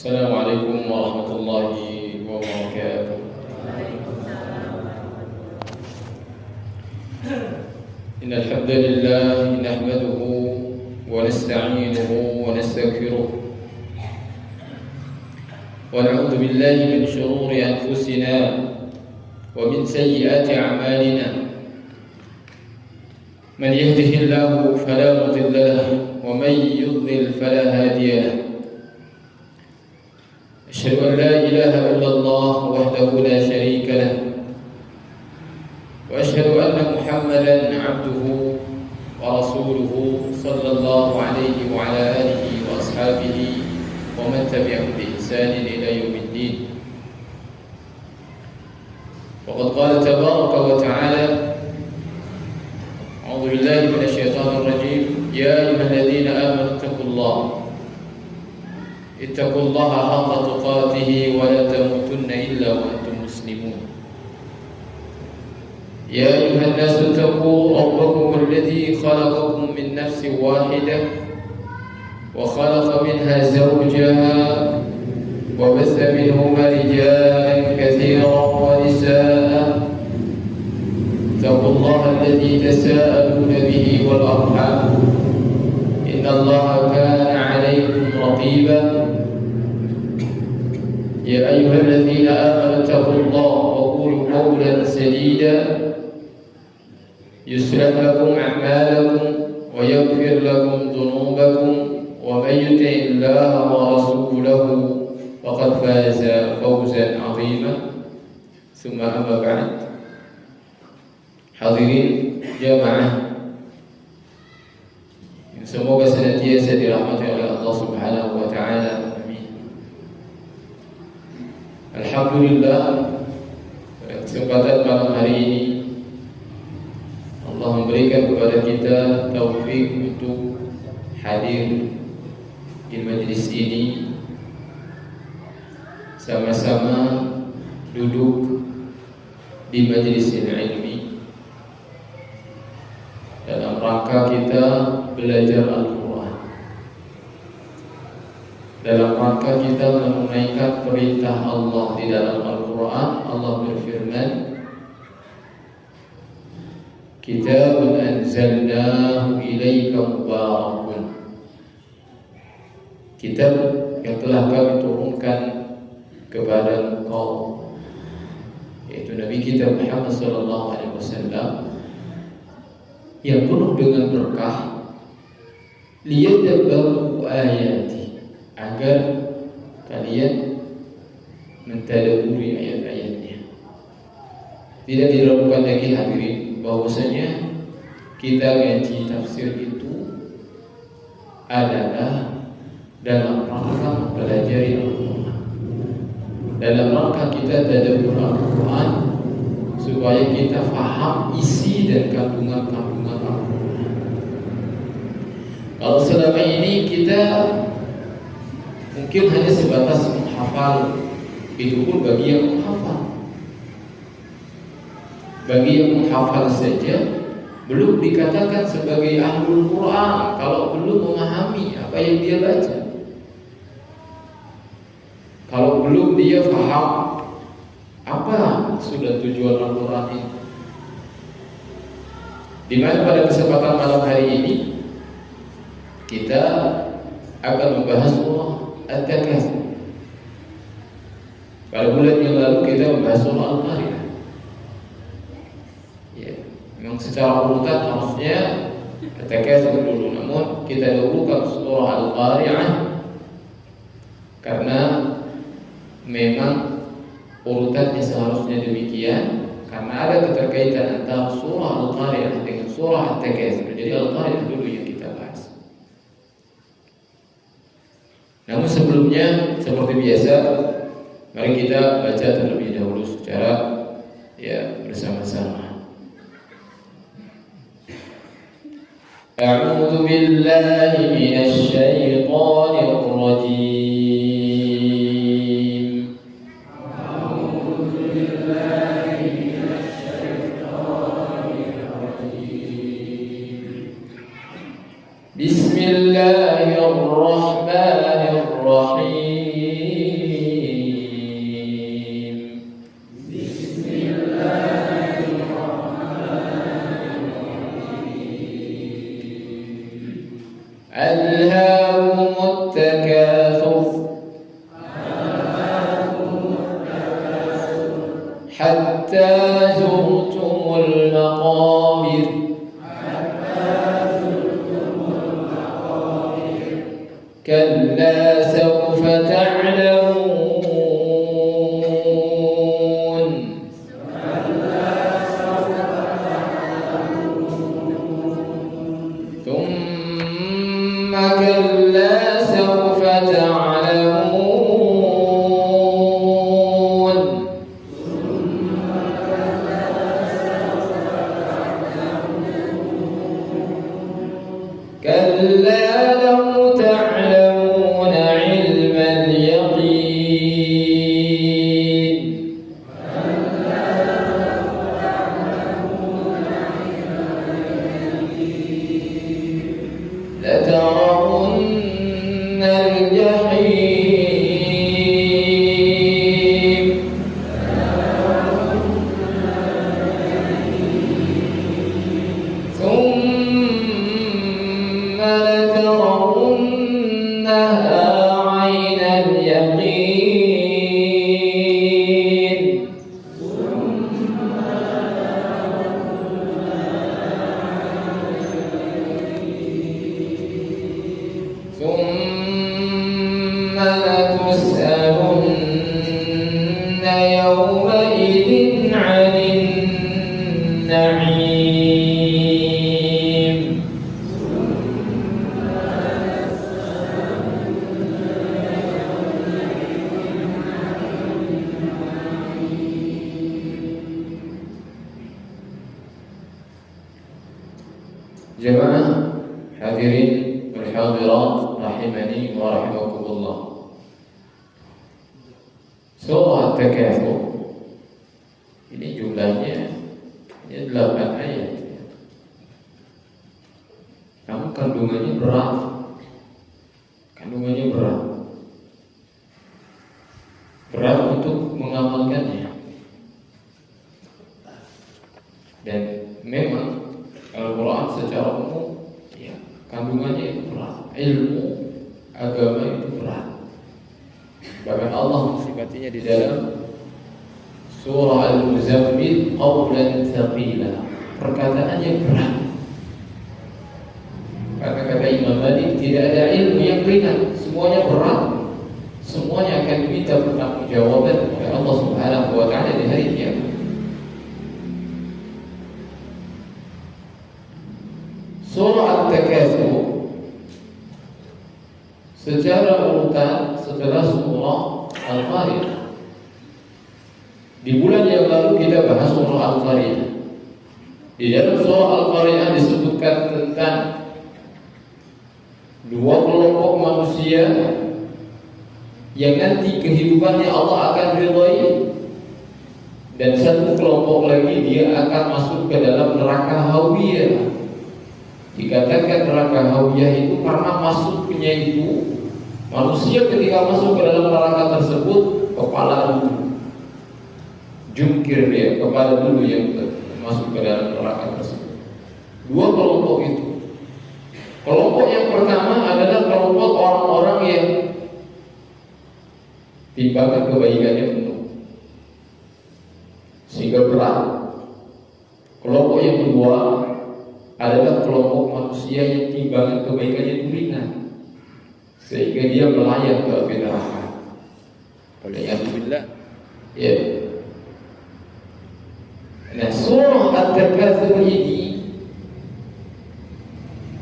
Assalamualaikum warahmatullahi wabarakatuh. Innal hamdalillah nahmaduhu wa nasta'inuhu wa nastaghfiruh wa na'udzu billahi min shururi anfusina wa min sayyiati a'malina. Man yahdihillahu fala mudilla lahu wa man yudlil fala hadiya lahu. أشهد أن لا إله إلا الله وحده لا شريك له وأشهد أن محمدا عبده ورسوله صلى الله عليه وعلى آله وأصحابه ومن تبعهم بإحسان إلى يوم الدين. وقد قال تبارك وتعالى: أعوذ بالله من الشيطان الرجيم، يا أيها الذين آمنوا اتقوا الله اتقوا الله حق تقاته ولا تموتن إلا وأنتم مسلمون. يا أيها الناس اتقوا ربكم الذي خلقكم من نفس واحدة وخلق منها زوجها وبث منهما رجالا كثيرا ونساء. اتقوا الله الذي تساءلون به والأرحام إن الله كان عليكم رقيبا. يا أيها الذين آمنوا اتقوا الله وقولوا قولا سديدا يصلح لكم أعمالكم ويغفر لكم ذنوبكم ومن يطع الله ورسوله فقد فاز فوزا عظيما. ثم أما بعد. Hadirin jamaah, semoga senantiasa dirahmati oleh Allah Subhanahu wa taala. Alhamdulillah, pada kesempatan malam hari ini Allah memberikan kepada kita taufik untuk hadir di majlis ini, sama-sama duduk di majlis ilmi dalam rangka kita belajar Al-Quran, dalam rangka kita menunaikan perintah Allah di dalam Al-Quran. Allah berfirman, Kitabun anzalnahu ilaika mubarakun, kitab yang telah kami turunkan kepada engkau, yaitu Nabi kita Muhammad SAW, yang penuh dengan berkah, liyadabbaru ayati, agar kalian mentadabburi ayat-ayatnya. Tidak diragukan lagi hadirin bahwasanya kita ngaji tafsir itu adalah dalam rangka mempelajari Al-Quran, dalam rangka kita tadabbur Al-Quran, supaya kita faham isi dan kandungan-kandungan Al-Quran. Kalau selama ini kita mungkin hanya sebatas menghafal, itu pun bagi yang menghafal. Bagi yang menghafal saja belum dikatakan sebagai ahlul Quran kalau belum memahami apa yang dia baca, kalau belum dia faham apa sudah tujuan Al-Quran ini. Di mana pada kesempatan malam hari ini kita akan membahas surah At-Takatsur. Pada bulan yang lalu kita membahas surah Al-Qari'ah. Ya, memang secara urutan harusnya At-Takatsur dulu, namun kita dahulukan surah Al-Qari'ah karena memang urutannya seharusnya demikian, karena ada keterkaitan antara surah Al-Qari'ah dengan surah At-Takatsur. Jadi Al-Qari'ah dulu yang kita bahas. Namun sebelumnya, seperti biasa, mari kita baca terlebih dahulu secara bersama-sama. A'udzu billahi minasy syaithanir rajim. A'udzu billahi minasy syaithanir rajim. Bismillahirrahmanirrahim. ألهاكم التكاثر حتى زرتم المقابر كلا سوف تعلمون ثم كلا سوف تعلمون كلا لو تعلمون علم اليقين لترون الجحيم ثم لترونها عين اليقين ثم لتسألن يومئذ عن النعيم Jemaah hadirin wal hadirat rahimani wa rahimakumullah. Surah At-Takatsur ini jumlahnya 8 ayat. Namun kandungannya berat. Kandungannya berat. Berat untuk mengamalkannya. Dan memang Al-Quran secara umum ya, kandungannya itu berat. Ilmu agama itu berat. Bahkan Allah mensifatinya di dalam surah Al-Muzammil qawlan thaqila, perkataannya berat. Karena kata Imam Malik tidak ada ilmu yang ringan, semuanya berat. Semuanya akan diminta pertanggungjawaban oleh Allah Subhanahu wa taala di hari kiamat. Surah At-Takatsur secara urutan setelah surah Al-Qari'ah. Di bulan yang lalu kita bahas surah Al-Qari'ah. Di dalam surah Al-Qari'ah disebutkan tentang dua kelompok manusia yang nanti kehidupannya Allah akan ridhoi, dan satu kelompok lagi dia akan masuk ke dalam neraka hawiyah. Dikatakan neraka hawiyah itu karena masuknya itu manusia ketika masuk ke dalam neraka tersebut kepala dulu jungkir dia, kepala dulu yang masuk ke dalam neraka tersebut. Dua kelompok itu. Kelompok yang pertama adalah kelompok orang-orang yang timbangan kebaikannya penuh sehingga berat. Kelompok yang kedua adalah kelompok manusia yang timbangan kebaikannya itu ringan sehingga dia melayang ke api neraka. Alhamdulillah. Ya. Nah, surah At-Takatsur ini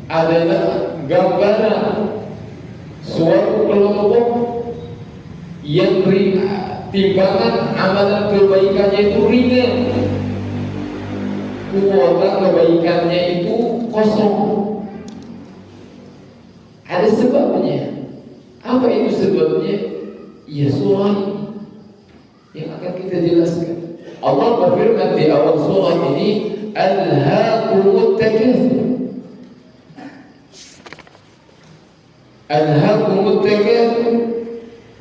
adalah gambaran suatu kelompok yang timbangan amalan kebaikannya itu ringan, kuota kebaikannya itu kosong. Ada sebabnya. Apa itu sebabnya? Ya surah ini yang akan kita jelaskan. Allah berfirman di awal surah ini, Alhaakumut Takatsur. Alhaakumut Takatsur,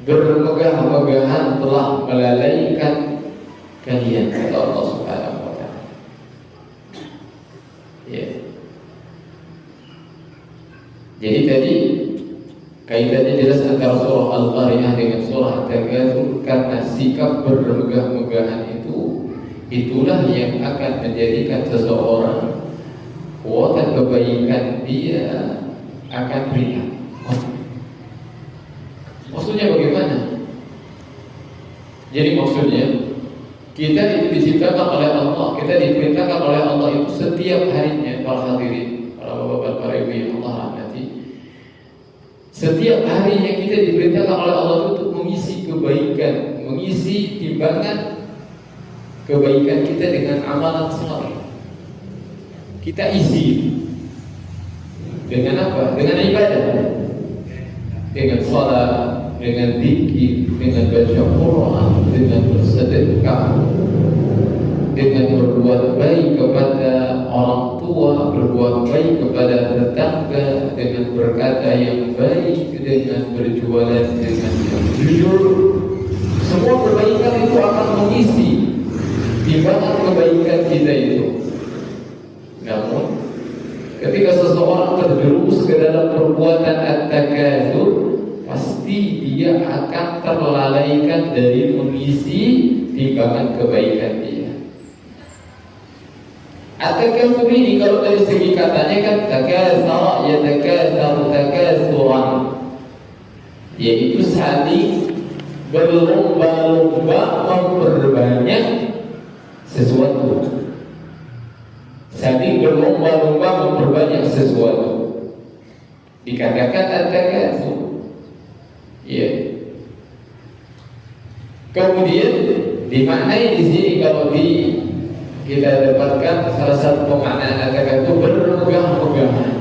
bermegah-megahan telah melalaikan kalian, kata Allah Subhanahu wa taala. Ya. Jadi tadi kaitannya jelas antara surah Al-Qari'ah dengan surah At-Takatsur, karena sikap bermegah-megahan itulah yang akan menjadikan seseorang kuota kebaikan dia akan ringan. Maksudnya bagaimana? Jadi maksudnya kita itu diciptakan oleh Allah, kita diperintahkan oleh Allah itu setiap harinya, para hadirin, para bapak, para ibu yang Allah rahmati, setiap harinya kita diperintahkan oleh Allah untuk mengisi kebaikan, mengisi timbangan kebaikan kita dengan amalan saleh. Kita isi dengan apa? Dengan ibadah, dengan salat, dengan zikir, dengan baca Quran, dengan bersedekah, dengan berbuat baik kepada orang tua, berbuat baik kepada tetangga, dengan berkata yang baik, dengan berjualan dengan yang jujur. Semua kebaikan itu akan mengisi timbangan kebaikan kita itu. Namun ketika seseorang terjerumus ke dalam perbuatan at-takatsur, pasti dia akan terlalaikan dari mengisi timbangan kebaikan dia. At-takatsur ini kalau dari segi katanya kan takatsara yatakatsaru takatsuran, yaitu saling berlomba-lomba memperbanyak sesuatu. Saling berlomba-lomba memperbanyak sesuatu. Dikatakan at-takatsur. Ya. Kemudian dimaknai di sini kalau kita dapatkan salah satu pemaknaan at-takatsur bermegah-megahan.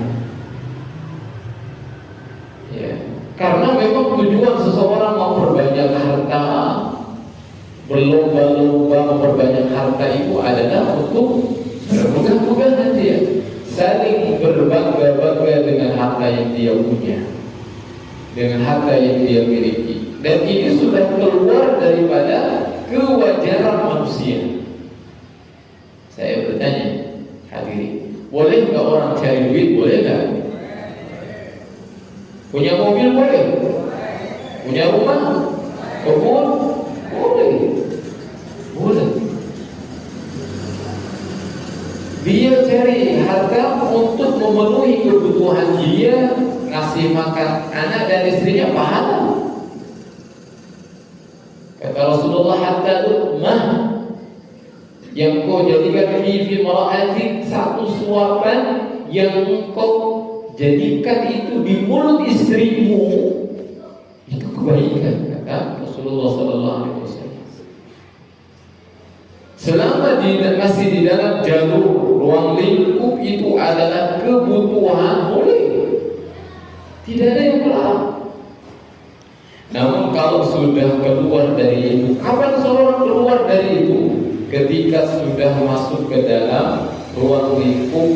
Ya. Karena memang tujuan seseorang memperbanyak harta, berlomba-lomba memperbanyak harta itu adalah untuk bermegah-megahan dia, saling berbangga-bangga dengan harta yang dia punya, dengan harta yang dia miliki. Dan ini sudah keluar daripada kewajaran manusia. Saya bertanya, hadirin, boleh nggak orang cari duit? Boleh nggak? Punya mobil boleh? Punya rumah? Kebun? Boleh. Boleh. Dia cari harta untuk memenuhi kebutuhan dia, ngasih makan anak dan istrinya, pahala. Kata Rasulullah, hatta luqmah yang kau jadikan fi mar'atik, satu suapan yang kau jadikan itu di mulut istrimu, itu kebaikan, kata Rasulullah sallallahu alaihi wasallam. Selama masih di dalam jalur ruang lingkup itu adalah kebutuhan, boleh, tidak ada yang melarang. Namun kalau sudah keluar dari itu, kapan seorang keluar dari itu? Ketika sudah masuk ke dalam ruang lingkup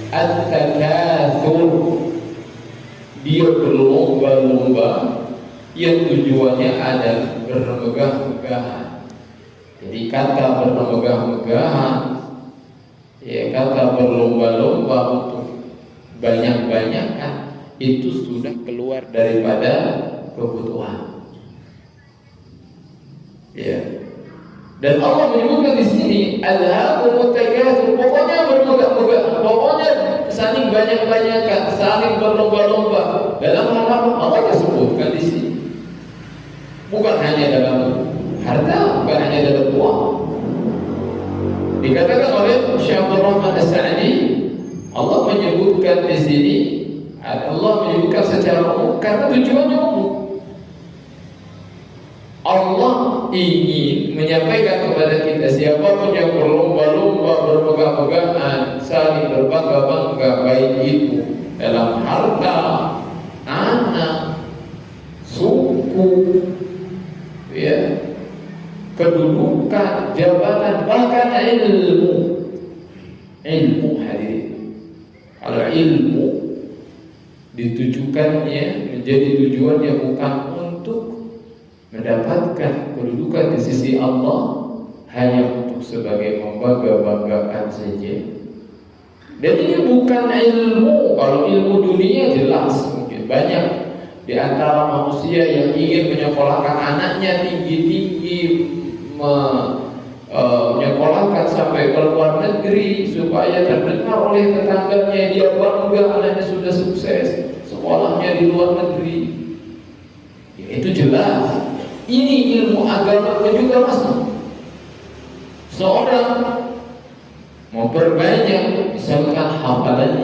at-takatsur, dia berlomba-lomba yang tujuannya adalah bermegah-megahan. Jadi kata bermegah-megahan, ya kata berlomba-lomba untuk banyak-banyakan, itu sudah keluar daripada kebutuhan. Ya. Dan Allah menyebutkan di sini alhaakumut takatsur, pokoknya bermegah-megah, pokoknya saling banyak-banyakan, saling berlomba-lomba. Dalam hal apa? Allah sebutkan di sini. Bukan hanya dalam harta, bukan hanya dalam uang. Dikatakan oleh Syekh Abdul Rahman As-Sa'di, Allah menyebutkan di sini, Allah menyebutkan secara umum karena tujuannya umum. Allah ingin menyampaikan kepada kita, siapapun yang berlomba-lomba, bermegah-megahan, saling berbangga-bangga, baik itu dalam harta, anak, suku, ya, kedudukan, jabatan, bahkan ilmu hadirin. Kalau ilmu ditujukannya menjadi tujuannya bukan untuk mendapatkan kedudukan di sisi Allah hanya untuk sebagai membangga-banggakan saja. Dan ini bukan ilmu. Kalau ilmu dunia jelas mungkin banyak di antara manusia yang ingin menyekolahkan anaknya tinggi-tinggi, menyekolahkan sampai ke luar negeri supaya terdengar oleh tetangganya dia bangga anaknya sudah sukses sekolahnya di luar negeri. Ya, itu jelas. Ini ilmu agama juga masuk. Seorang memperbanyak misalkan hafalan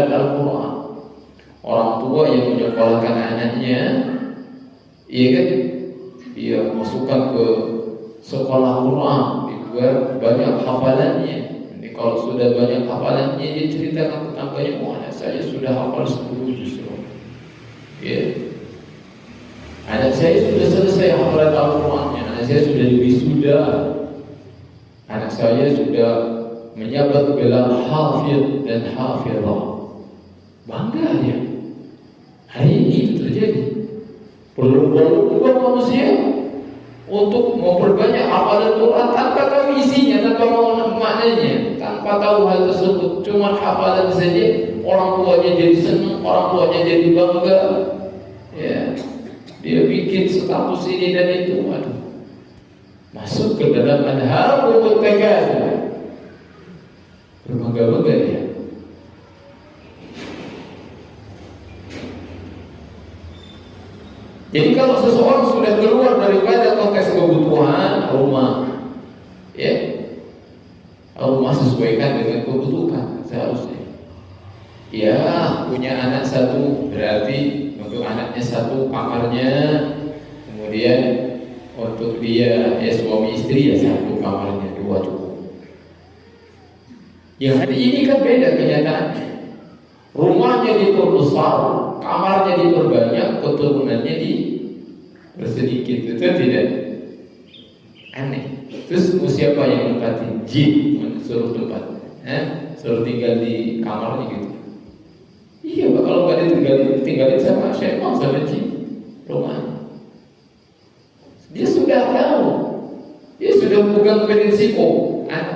Al-Quran. Orang tua yang menyekolahkan anaknya, iya kan, dia masukkan ke sekolah Quran, dibuat banyak hafalannya. Jadi kalau sudah banyak hafalannya, dia ceritakan tetangganya, anak saya sudah hafal 10 juz. Ya. Anak saya sudah selesai hafalan Al-Qurannya, anak saya sudah wisuda, anak saya sudah menjabat gelar hafidh dan hafidhah. Bangga dia. Hari ini itu terjadi. Berlomba-lomba manusia untuk memperbanyak hafalan Quran tanpa tahu isinya, tanpa mau maknanya, tanpa tahu hal tersebut, cuma hafalan saja. Orang tuanya jadi senang, orang tuanya jadi bangga. Ya. Dia bikin status ini dan itu, aduh, masuk ke dalam anhar untuk takatsur, berbangga-bangga dia. Jadi kalau seseorang sudah keluar daripada konteks kebutuhan rumah, ya, rumah sesuaikan dengan kebutuhan seharusnya. Ya, punya anak satu berarti untuk anaknya satu kamarnya, kemudian untuk dia suami istri ya satu kamarnya, 2 cukup. Ya hari ini kan beda kenyataannya. Rumahnya diperbesar, kamarnya diperbanyak, keturunannya dipersedikit. Itu tidak aneh. Terus siapa yang nempatin? Jin suruh tempat, suruh tinggal di kamarnya gitu. Iya, kalau nggak tinggalin sama syaitan, sama jin rumah. Dia sudah tahu, dia sudah pegang prinsip,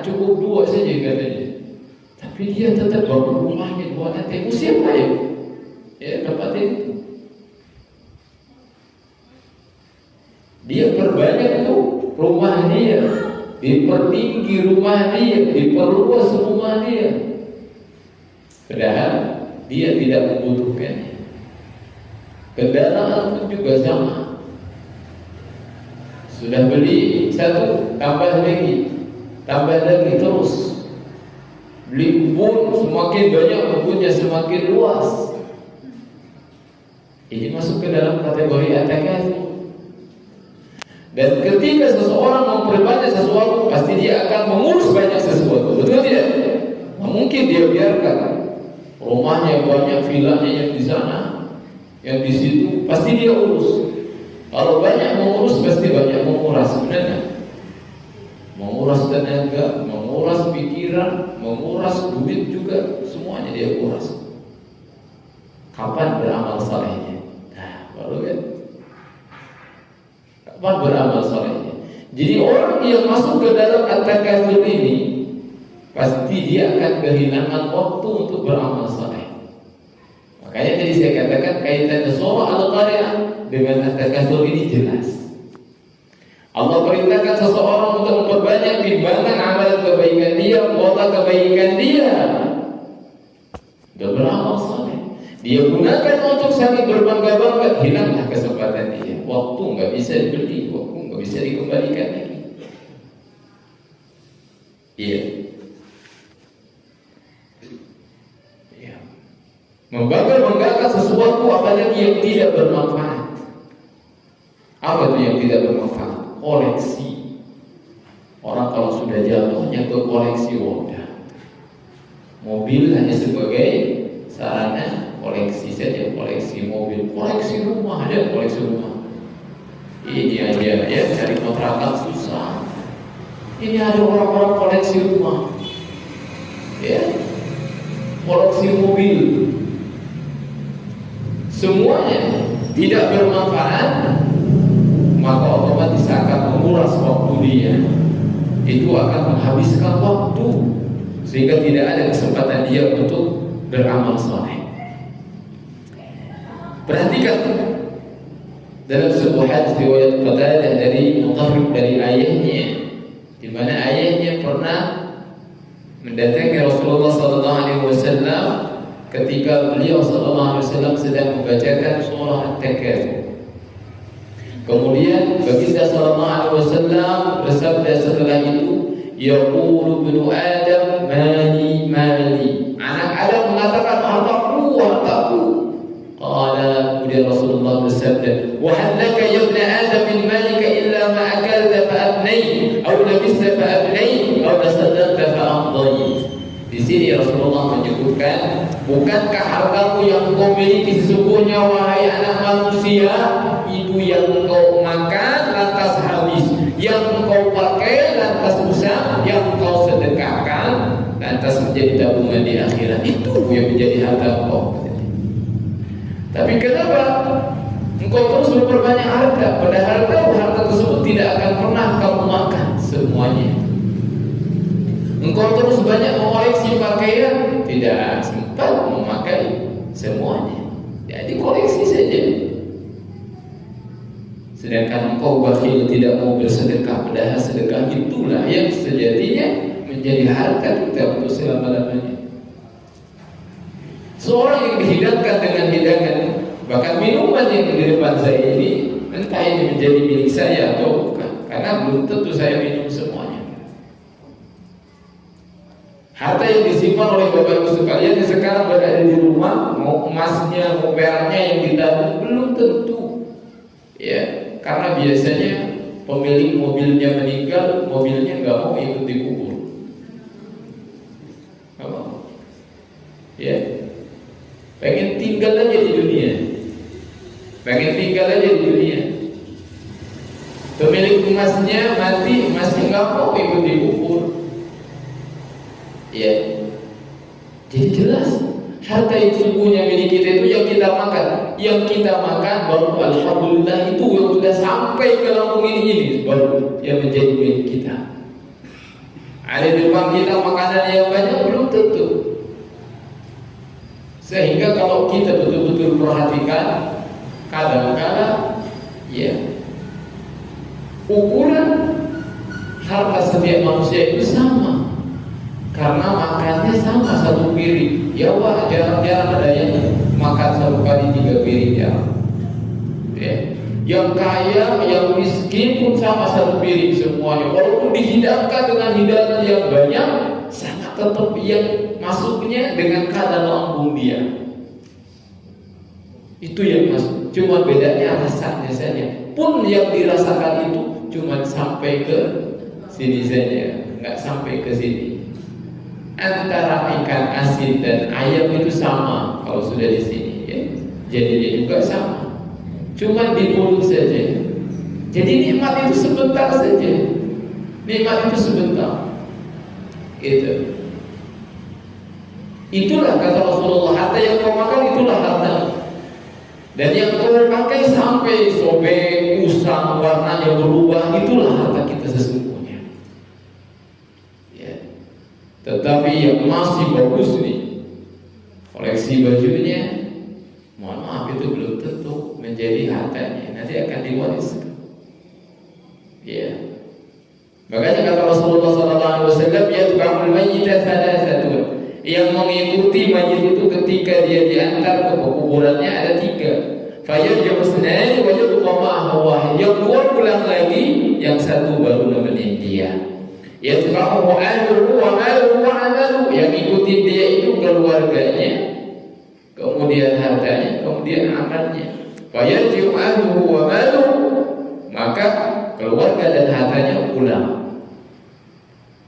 cukup 2 saja katanya. Tapi dia tetap bangun rumahnya buat nanti. Siapa ya dapatin itu? Dia perbanyak tuh rumah dia, dipertinggi rumah dia, diperluas rumah dia. Padahal dia tidak membutuhkannya. Kendaraan pun juga sama. Sudah beli satu, tambah lagi terus. Beli kebun, semakin banyak kebunnya semakin luas. Ini masuk ke dalam kategori at-takatsur. Dan ketika seseorang memperbanyak sesuatu, pasti dia akan mengurus banyak sesuatu. Betul tidak? Mungkin dia biarkan rumahnya banyak, vilanya yang di sana, yang di situ, pasti dia urus. Kalau banyak mengurus, pasti banyak menguras. Sebenarnya menguras tenaga, menguras pikiran, menguras duit juga, semuanya dia kuras. Kapan beramal salehnya? Nah, baru kan? Kapan beramal salehnya? Jadi orang yang masuk ke dalam at-takatsur ini, pasti dia akan kehilangan waktu untuk beramal saleh. Makanya tadi saya katakan kaitan surah Al-Qari'ah dengan at-takatsur ini jelas. Allah perintahkan seseorang untuk memperbanyak timbangan amal kebaikan dia, kuota kebaikan dia. Dia beramal saleh. Dia gunakan untuk saling berbangga-bangga, hilanglah kesempatan dia. Waktu nggak bisa dibeli, waktu nggak bisa dikembalikan lagi. Iya. Ya. Membangga-banggakan sesuatu apalagi yang tidak bermanfaat. Apa itu yang tidak bermanfaat? Koleksi. Orang kalau sudah jatuhnya ke koleksi udah. Mobil hanya sebagai sarana koleksi saja, koleksi mobil, koleksi rumah, ada koleksi rumah. Ini aja ya, cari kontrakan susah. Ini ada orang-orang koleksi rumah, ya, koleksi mobil, semuanya tidak bermanfaat, maka otomatis akan menguras waktu dia. Itu akan menghabiskan waktu sehingga tidak ada kesempatan dia untuk beramal saleh. Perhatikan dalam sebuah hadis riwayat Qatadah dari Mutarrif dari ayahnya, di mana ayahnya pernah mendatangi Rasulullah SAW ketika beliau SAW sedang membacakan surah At-Takatsur. Kemudian baginda SAW bersabda setelah itu, yaqulu ibnu Adam mali mali. Anak Adam mengatakan hartaku, hartaku. Qala, kemudian Rasulullah bersabda, wa hal laka ya ibnu Adam min malika illa ma akalta fa abnayt aw labista fa abnayt aw tasaddaqta fa amdayt. Di sini Rasulullah menyebutkan, bukankah hartamu yang engkau miliki sesungguhnya wahai anak manusia itu yang engkau makan lantas habis, yang engkau pakai lantas rusak, yang engkau sedekahkan lantas menjadi tabungan di akhirat. Itu yang menjadi harta engkau. Tapi kenapa engkau terus memperbanyak harta, padahal harta tersebut tidak akan pernah kamu makan semuanya. Engkau terus banyak mengoleksi pakaian, tidak sempat memakai semuanya. Jadi koleksi saja. Sedangkan engkau bakhil, tidak mau bersedekah, padahal sedekah itulah yang sejatinya menjadi harta kita untuk selama-lamanya. Seorang yang dihidangkan dengan hidangan, bahkan minuman yang di depan saya ini, entah ini menjadi milik saya atau bukan, karena belum tentu saya minum semuanya. Harta yang disimpan oleh Bapak Ibu sekalian yang sekarang berada di rumah, mau emasnya, mau peraknya yang ditabung, belum tentu. Ya, karena biasanya pemilik mobilnya meninggal, mobilnya nggak mau ikut dikubur. Apa? Ya, pengen tinggal aja di dunia, pengen tinggal aja di dunia. Pemilik emasnya mati, emasnya nggak mau ikut dikubur. Ya, jadi jelas harta yang sungguhnya milik kita itu yang kita makan. Yang kita makan baru alhamdulillah itu yang sudah sampai ke lambung ini baru yang menjadi milik kita. Ada di depan kita makanan yang banyak belum tentu. Sehingga kalau kita betul-betul perhatikan, kadang-kadang ya ukuran harta setiap manusia itu sama. Karena makannya sama satu piring. Ya wah, jarang-jarang ada yang makan satu kali 3 piring ya. Yang kaya, yang miskin pun sama satu piring semuanya. Walaupun dihidangkan dengan hidangan yang banyak, sangat tetap yang masuknya dengan kadar lambung dia. Itu yang masuk. Cuma bedanya rasanya saja. Pun yang dirasakan itu cuma sampai ke sini saja, nggak sampai ke sini. Antara ikan asin dan ayam itu sama kalau sudah di sini, ya. Jadinya juga sama. Cuma di mulut saja. Jadi nikmat itu sebentar saja. Nikmat itu sebentar. Gitu. Itulah kata Rasulullah, harta yang kau makan itulah harta. Dan yang kau pakai sampai sobek, usang, warnanya berubah, itulah harta kita sesungguhnya. Tetapi yang masih bagus nih, koleksi bajunya, mohon maaf itu belum tentu menjadi hartanya, nanti akan diwariskan. Ya, makanya kata Rasulullah SAW, ya tukangul mayyita thalathatu, yang mengikuti mayit itu ketika dia diantar ke kuburannya ada 3. Fayarji'u ithnani wa yabqa ma'ahu wahid, yang 2 pulang lagi, yang 1 baru nemenin dia. Yatba'uhu ahluhu wa maluhu wa amaluhu, yang ikutin dia itu keluarganya, kemudian hartanya, kemudian amalnya. Fayarji'u ahluhu wa maluhu, maka keluarga dan hartanya pulang.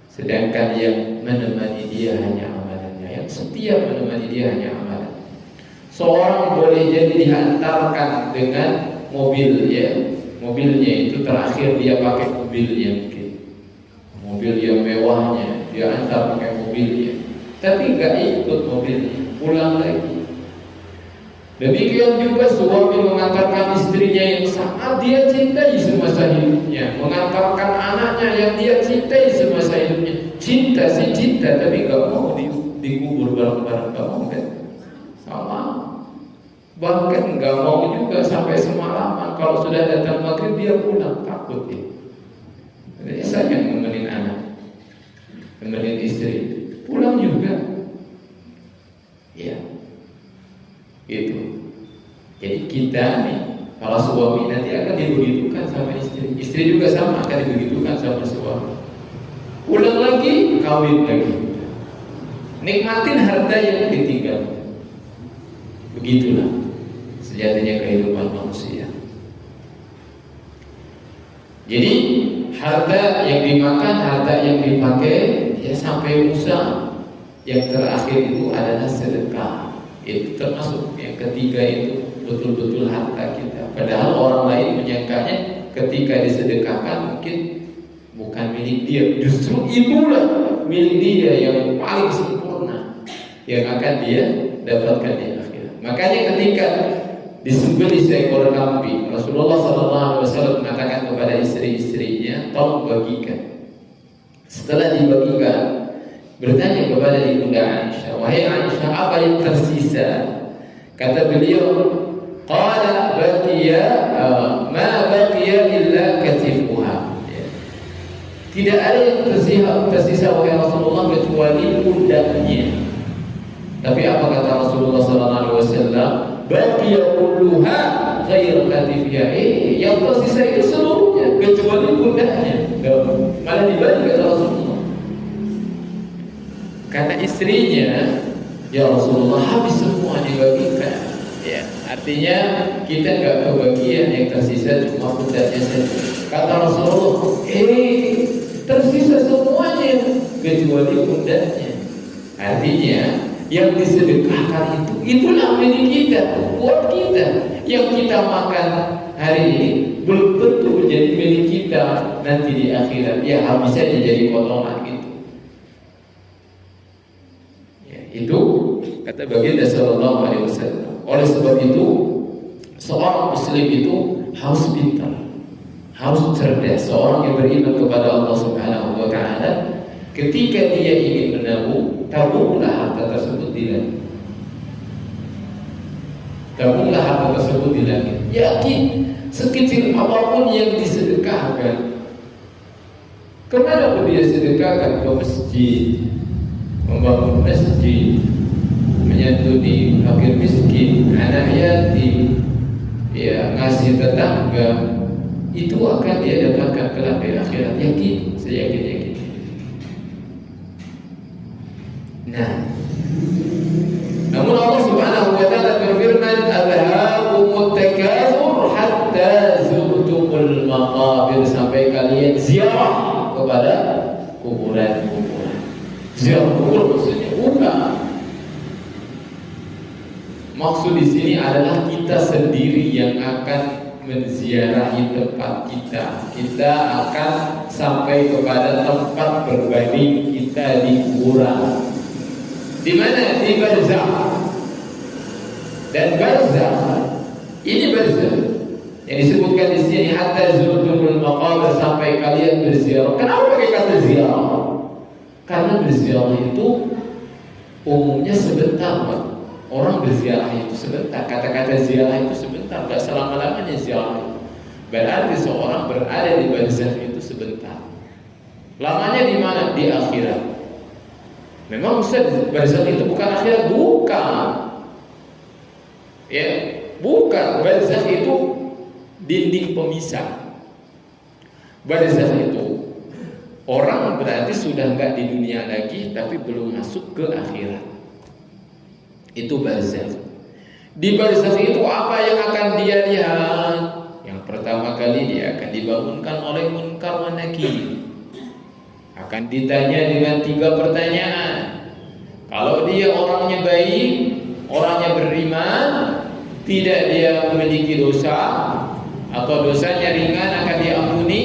Sedangkan yang menemani dia hanya amalannya, yang setia menemani dia hanya amalan. Seorang boleh jadi dihantarkan dengan mobil, ya, mobilnya itu terakhir dia pakai mobilnya, mobil yang mewahnya, dia antar pakai mobilnya, tapi nggak ikut mobilnya, pulang lagi. Demikian juga suami mengantarkan istrinya yang sangat dia cintai semasa hidupnya, mengantarkan anaknya yang dia cintai semasa hidupnya. Cinta sih cinta, tapi gak mau dikubur bareng-bareng, gak mau kan? Sama. Bahkan gak mau juga sampai semalaman. Kalau sudah datang maghrib dia pulang, takut dia. Jadi sayang nemenin anak, nemenin istri, pulang juga. Ya. Gitu. Jadi kita nih, kalau suami nanti akan dibegitukan sama istri, istri juga sama akan dibegitukan sama suami. Pulang lagi, kawin lagi, nikmatin harta yang ditinggal. Begitulah sejatinya kehidupan manusia. Jadi harta yang dimakan, harta yang dipakai, ya sampai usaha. Yang terakhir itu adalah sedekah. Itu termasuk yang ketiga itu betul-betul harta kita. Padahal orang lain menyangkanya ketika disedekahkan mungkin bukan milik dia, justru itulah milik dia yang paling sempurna yang akan dia dapatkan di akhirat. Makanya ketika disembelih seekor kambing, Rasulullah SAW mengatakan kepada istri-istrinya, tolong bagikan. Setelah dibagikan, bertanya kepada ibunda Aisyah, wahai Aisyah, apa yang tersisa? Kata beliau, qala baqiya ma baqiya illa katifuha. Tidak ada yang tersisa wahai Rasulullah kecuali pundaknya. Tapi apa kata Rasulullah SAW? Baqiya kulluha ghair katifiha. Yang tersisa itu seluruhnya kecuali pundaknya. Malah dibagi kata Rasulullah. Kata istrinya, ya Rasulullah, habis semua dibagikan. Ya, artinya kita nggak kebagian, yang tersisa cuma pundaknya saja. Kata Rasulullah, tersisa semuanya kecuali pundaknya. Artinya yang disedekahkan itulah milik kita, buat kita. Yang kita makan hari ini belum tentu menjadi milik kita nanti di akhirat. Ya habis saja jadi potongan gitu. Itu kata baginda sallallahu alaihi wasallam. Oleh sebab itu, seorang muslim itu harus pintar, harus cerdas. Seorang yang beriman kepada Allah Subhanahu wa taala, ketika dia ingin menabung, tabunglah harta tersebut di langit. Tabunglah harta tersebut di langit. Yakin sekecil apapun yang disedekahkan, kemana pun dia sedekahkan, ke masjid, membangun masjid, menyantuni fakir miskin, anak yatim, ya ngasih tetangga, itu akan dia dapatkan kelak di akhirat. Yakin, saya yakin. Nah, namun Allah Subhanahu wa taala berfirman, "Alhaakumut takatsur hatta zurtumul maqabir," sampai kalian ziarah kepada kuburan. Ziarah kubur maksudnya bukan. Maksud di sini adalah kita sendiri yang akan menziarahi tempat kita. Kita akan sampai kepada tempat berbanding kita di kuburan. Di mana? Di barzakh. Dan barzakh ini barzakh yang disebutkan di sini, hatta zurtumul maqabir, sampai kalian berziarah. Kenapa pakai kata ziarah? Karena berziarah itu umumnya sebentar, Pak. Orang berziarah itu sebentar. Kata-kata ziarah itu sebentar, tidak selama-lamanya ziarah itu. Berarti seorang berada di barzakh itu sebentar. Lamanya di mana? Di akhirat. Memang barzakh itu bukan akhirat, bukan. Ya, bukan. Barzakh itu dinding pemisah. Barzakh itu orang berarti sudah enggak di dunia lagi, tapi belum masuk ke akhirat. Itu barzakh. Di barzakh itu apa yang akan dia lihat? Yang pertama kali dia akan dibangunkan oleh munkar wa nakir. Akan ditanya dengan 3 pertanyaan. Kalau dia orangnya baik, orangnya beriman, tidak dia memiliki dosa, atau dosanya ringan akan diampuni,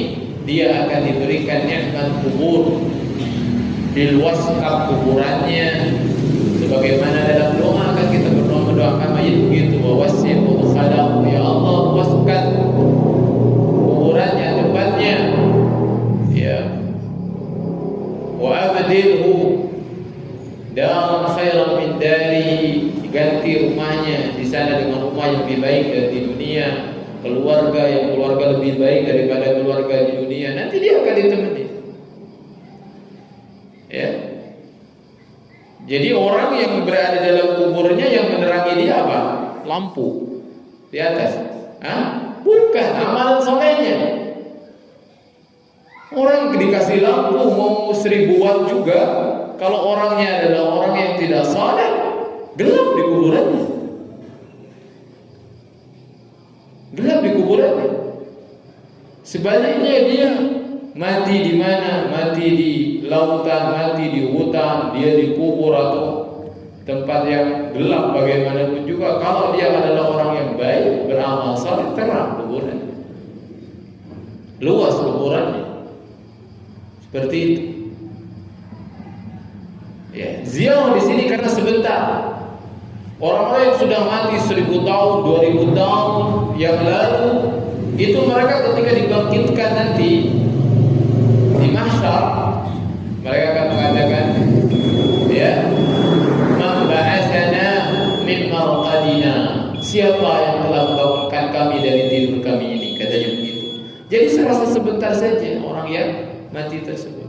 dia akan diberikan nikmat kubur, diluaskan kuburannya. Sebagaimana dalam doa akan kita berdoa, mendoakan mayit begitu, wa wasi'u khalahu, ya Allah luaskan kuburannya, tempatnya, ya, wa abdilhu daran khairan min dari, diganti rumahnya di sana dengan rumah yang lebih baik dari di dunia, keluarga lebih baik daripada keluarga di dunia. Nanti dia akan ditemani. Ya. Jadi orang yang berada dalam kuburnya yang menerangi dia apa? Lampu di atas. Bukan amalan solehnya. Orang dikasih lampu mau 1000 watt juga, kalau orangnya adalah orang yang tidak saleh, gelap di kuburannya. Gelap di kuburannya. Sebaliknya dia mati di mana? Mati di lautan, mati di hutan, dia dikubur atau tempat yang gelap bagaimanapun juga. Kalau dia adalah orang yang baik, beramal saleh, terang kuburannya, luas kuburannya. Seperti itu. Ya, ziarah di sini karena sebentar. Orang-orang yang sudah mati 1000 tahun, 2000 tahun yang lalu, itu mereka ketika dibangkitkan nanti di mahsyar, mereka akan mengatakan, ya, man ba'atsana min marqadina, siapa yang telah membangunkan kami dari tidur kami ini, katanya begitu. Jadi serasa sebentar saja orang yang mati tersebut.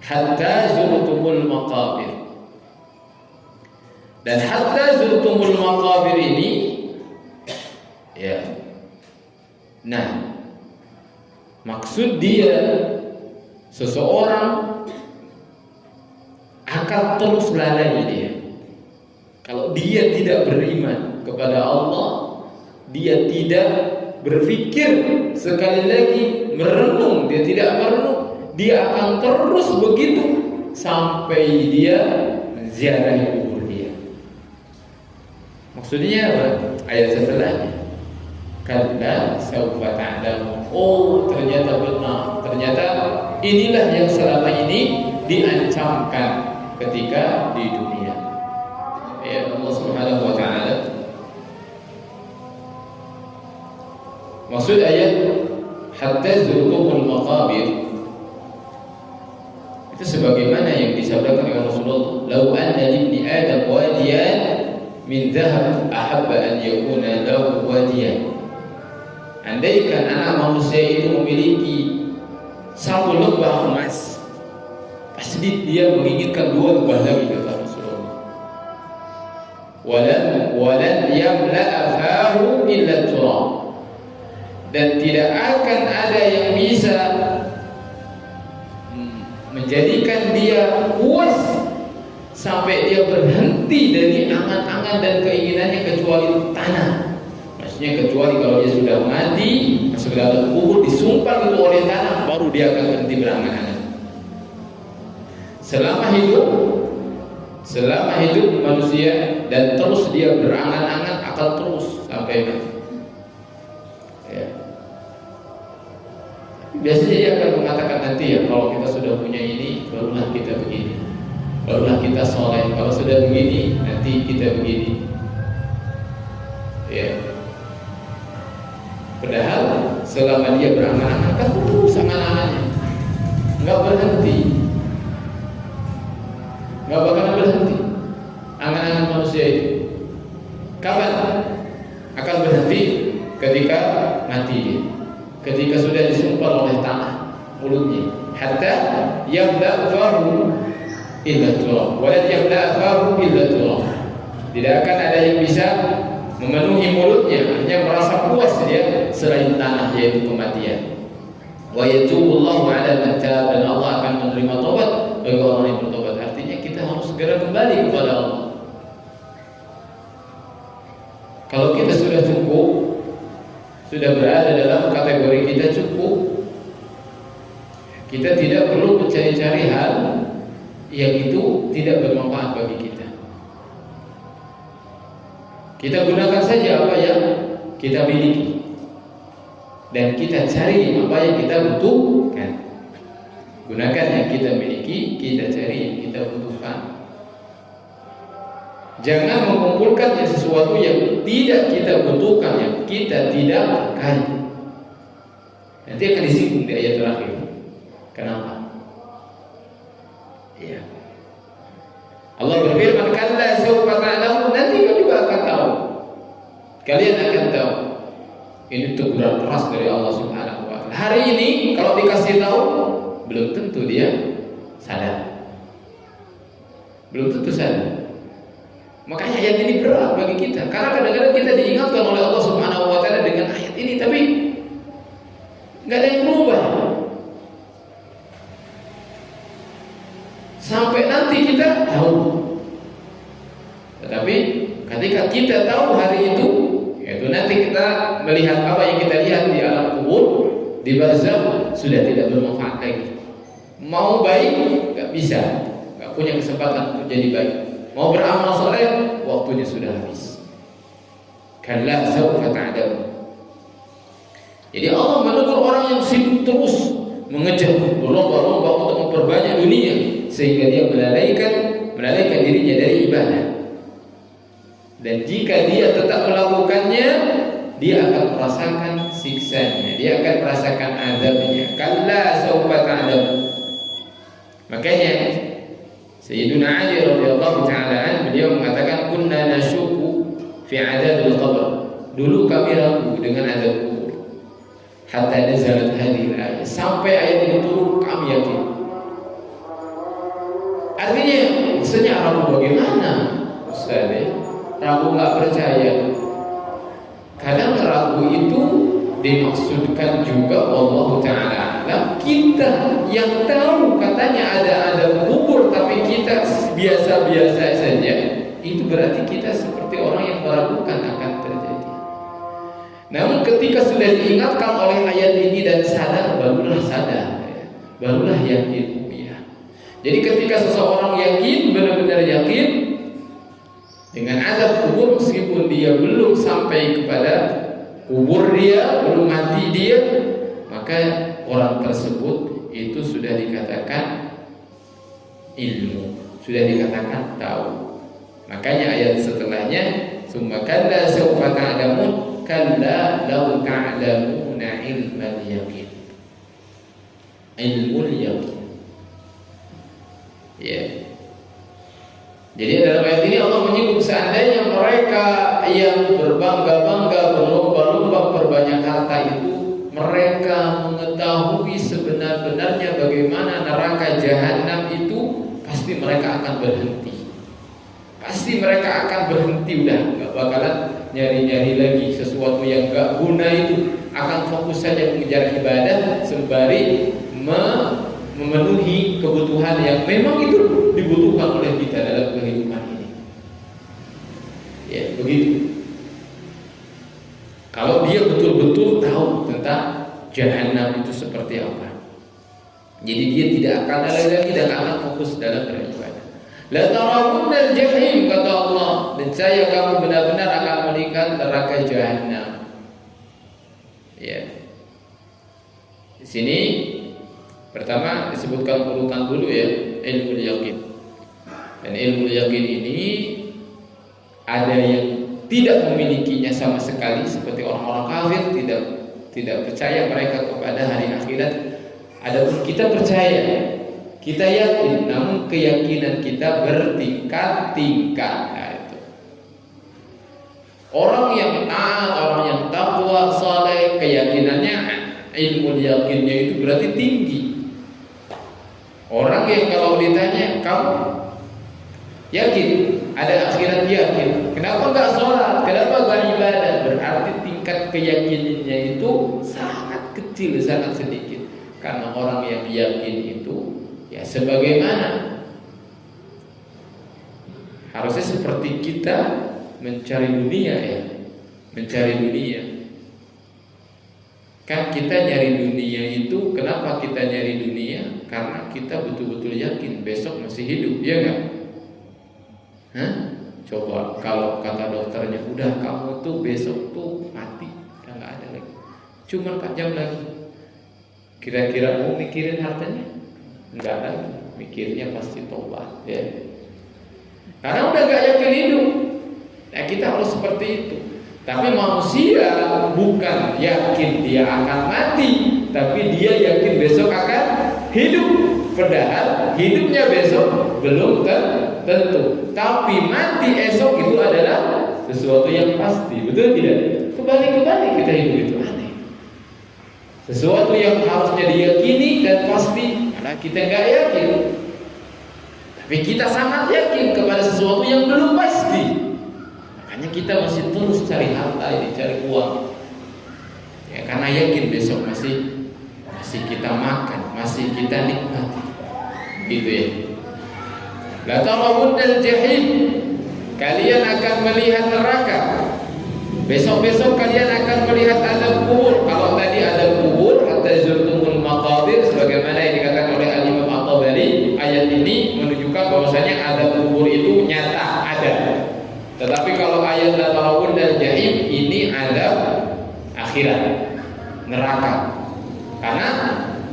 Hatta zurtumul maqabir. Dan hatta zurtumul maqabir ini, ya, nah, maksud dia seseorang akan terus lalai dia. Kalau dia tidak beriman kepada Allah, dia tidak berpikir sekali lagi, merenung, dia tidak merenung, dia akan terus begitu sampai dia menziarahi kubur dia. Maksudnya apa? Ayat setelahnya, kalla sawfa ta'lamun. Oh, ternyata benar. Ternyata inilah yang selama ini diancamkan ketika di dunia. Ya Allah Subhanahu wa taala. Maksud ayat hatta zurtumul maqabir itu sebagaimana yang disabdakan oleh Rasulullah, "Lau anna libni Adam wadiyan min dhahab ahabba an yakuna lahu wadiyan." Andaikan anak manusia itu memiliki satu lembah emas, pasti dia menginginkan 2 lembah lagi, kata Rasulullah. Walan yamla'a fahu illa turab. Dan tidak akan ada yang bisa menjadikan dia puas sampai dia berhenti dari angan-angan dan keinginannya kecuali tanah. Maksudnya kecuali kalau dia sudah mati, masuk ke dalam kubur, disumpah itu oleh tanah, baru dia akan berhenti berangan-angan. Selama hidup manusia dan terus dia berangan-angan akan terus sampai mati. Ya. Biasanya dia akan mengatakan nanti, ya, kalau kita sudah punya ini, barulah kita begini, barulah kita soleh. Kalau sudah begini, nanti kita begini. Ya. Padahal selama dia berangan-angan kan terus angan-angannya, nggak berhenti, nggak bakalan berhenti. Angan-angan manusia itu kapan akan berhenti? Ketika mati dia, ketika sudah disumpah oleh tanah mulutnya. Hatta yabda fahu illa turab, wala yabda fahu illa turab. Tidak akan ada yang bisa memenuhi mulutnya, hanya merasa puas dia selain tanah, yaitu kematian. Wa yatubullahu 'ala man taab, dan Allah akan menerima taubat bagi orang yang bertobat. Artinya kita harus segera kembali kepada Allah. Kalau kita sudah cukup, sudah berada dalam kategori kita cukup, kita tidak perlu mencari-cari hal yang itu tidak bermanfaat bagi kita. Kita gunakan saja apa yang kita miliki, dan kita cari apa yang kita butuhkan. Gunakan yang kita miliki, kita cari yang kita butuhkan. Jangan mengumpulkan sesuatu yang tidak kita butuhkan, yang kita tidak pakai. Nanti akan disinggung di ayat terakhir. Kenapa? Ya. Allah berfirman, "Kalla sawfa ta'lamun." Nanti kau juga akan tahu. Kalian akan tahu. Ini teguran keras dari Allah Subhanahu wa taala. Hari ini kalau dikasih tahu, belum tentu dia sadar. Belum tentu sadar. Makanya ayat ini berat bagi kita, karena kadang-kadang kita diingatkan oleh Allah Subhanahu wa taala dengan ayat ini, tapi nggak ada yang berubah. Sampai nanti kita tahu. Tetapi ketika kita tahu hari itu, yaitu nanti kita melihat apa yang kita lihat di alam kubur, di barzakh, sudah tidak bermanfaat lagi. Mau baik nggak bisa, nggak punya kesempatan untuk jadi baik. Mau beramal soleh, waktunya sudah habis. Kalla sawfa ta'lamun. Jadi Allah menegur orang yang sibuk terus mengejar berlomba-lomba untuk memperbanyak dunia, sehingga dia melalaikan dirinya dari ibadah. Dan jika dia tetap melakukannya, dia akan merasakan siksanya, dia akan merasakan azabnya. Kalla sawfa ta'lamun. Makanya Sayyiduna Ali radhiyallahu taala an, beliau mengatakan, kunna nasyuku fi adzabil qabr. Dulu kami ragu dengan azab kubur. Hatta nazalat hadhihi ayat. Sampai ayat ini turun kami yakin. Artinya, maksudnya ragu bagaimana? Ustaz, ragu enggak percaya. Kadang ragu itu dimaksudkan juga Allah taala alam, kita yang tahu katanya ada kubur tapi kita biasa-biasa saja, itu berarti kita seperti orang yang meragukan akan terjadi. Namun ketika sudah diingatkan oleh ayat ini dan sadar, barulah yakin. Ya. Jadi ketika seseorang yakin, benar-benar yakin dengan azab kubur, meskipun dia belum sampai kepada kubur dia, belum mati dia, maka orang tersebut itu sudah dikatakan ilmu, sudah dikatakan tahu. Makanya ayat setelahnya, summa kalla sawfa ta'lamun, kalla law ta'lamuna ilmal yaqin. Ilmul yaqin. Ya. Jadi dalam ayat ini Allah menyinggung seandainya mereka yang berbangga-bangga, berlomba-lomba perbanyak harta itu, mereka mengetahui sebenar-benarnya bagaimana neraka jahanam itu, pasti mereka akan berhenti. Pasti mereka akan berhenti, udah gak bakalan nyari-nyari lagi sesuatu yang gak guna itu, akan fokus saja mengejar ibadah sembari memenuhi kebutuhan yang memang itu dibutuhkan oleh kita dalam kehidupan ini. Ya, begitu. Kalau dia betul-betul tahu tentang jahanam itu seperti apa, jadi dia tidak akan lagi dan akan fokus dalam beribadah. La tarawunnal jahim, kata Allah, dan saya kamu benar-benar akan melihat neraka jahanam. Ya. Di sini pertama disebutkan urutan dulu ya, ilmu yakin. Dan ilmu yakin ini ada yang tidak memilikinya sama sekali, seperti orang-orang kafir tidak percaya mereka kepada hari akhirat. Adapun kita percaya, kita yakin, namun keyakinan kita bertingkat-tingkat. Nah, itu. Orang yang taat, orang yang takwa, saleh, keyakinannya, ilmu yakinnya itu berarti tinggi. Orang yang kalau ditanya, kamu yakin ada akhirat, yakin, kenapa enggak sholat, kenapa enggak ibadah, berarti tingkat keyakinannya itu sangat kecil, sangat sedikit. Karena orang yang yakin itu ya sebagaimana harusnya seperti kita mencari dunia ya, mencari dunia. Kan kita nyari dunia itu, kenapa kita nyari dunia? Karena kita betul-betul yakin besok masih hidup, ya enggak? Hah? Coba kalau kata dokternya, udah kamu tuh besok tuh mati, udah nggak ada lagi, cuma 4 jam lagi. Kira-kira mau mikirin hartanya? Enggak lagi, mikirnya pasti tobat ya. karena udah gak yakin hidup. Nah, kita harus seperti itu. Tapi manusia bukan yakin dia akan mati, tapi dia yakin besok akan hidup. Padahal hidupnya besok belum tentu. Tapi mati esok itu adalah sesuatu yang pasti. Betul tidak? Kembali kita hidup itu aneh. Sesuatu yang harusnya diyakini dan pasti, karena kita nggak yakin. Tapi kita sangat yakin kepada sesuatu yang belum pasti. Makanya kita masih terus cari harta ini, cari uang. Ya, karena yakin besok masih kita makan, masih kita nikmati. Gitu ya. La tarawunnal jahim. Kalian akan melihat neraka. Besok-besok kalian akan melihat azab kubur. Kalau tadi azab kubur, hatta zurtumul maqabir, sebagaimana yang dikatakan oleh Al-Imam At-Tabari, ayat ini menunjukkan bahwasanya azab kubur itu nyata ada. Tetapi kalau ayat la tarawunnal jahim ini azab akhirat, neraka. Karena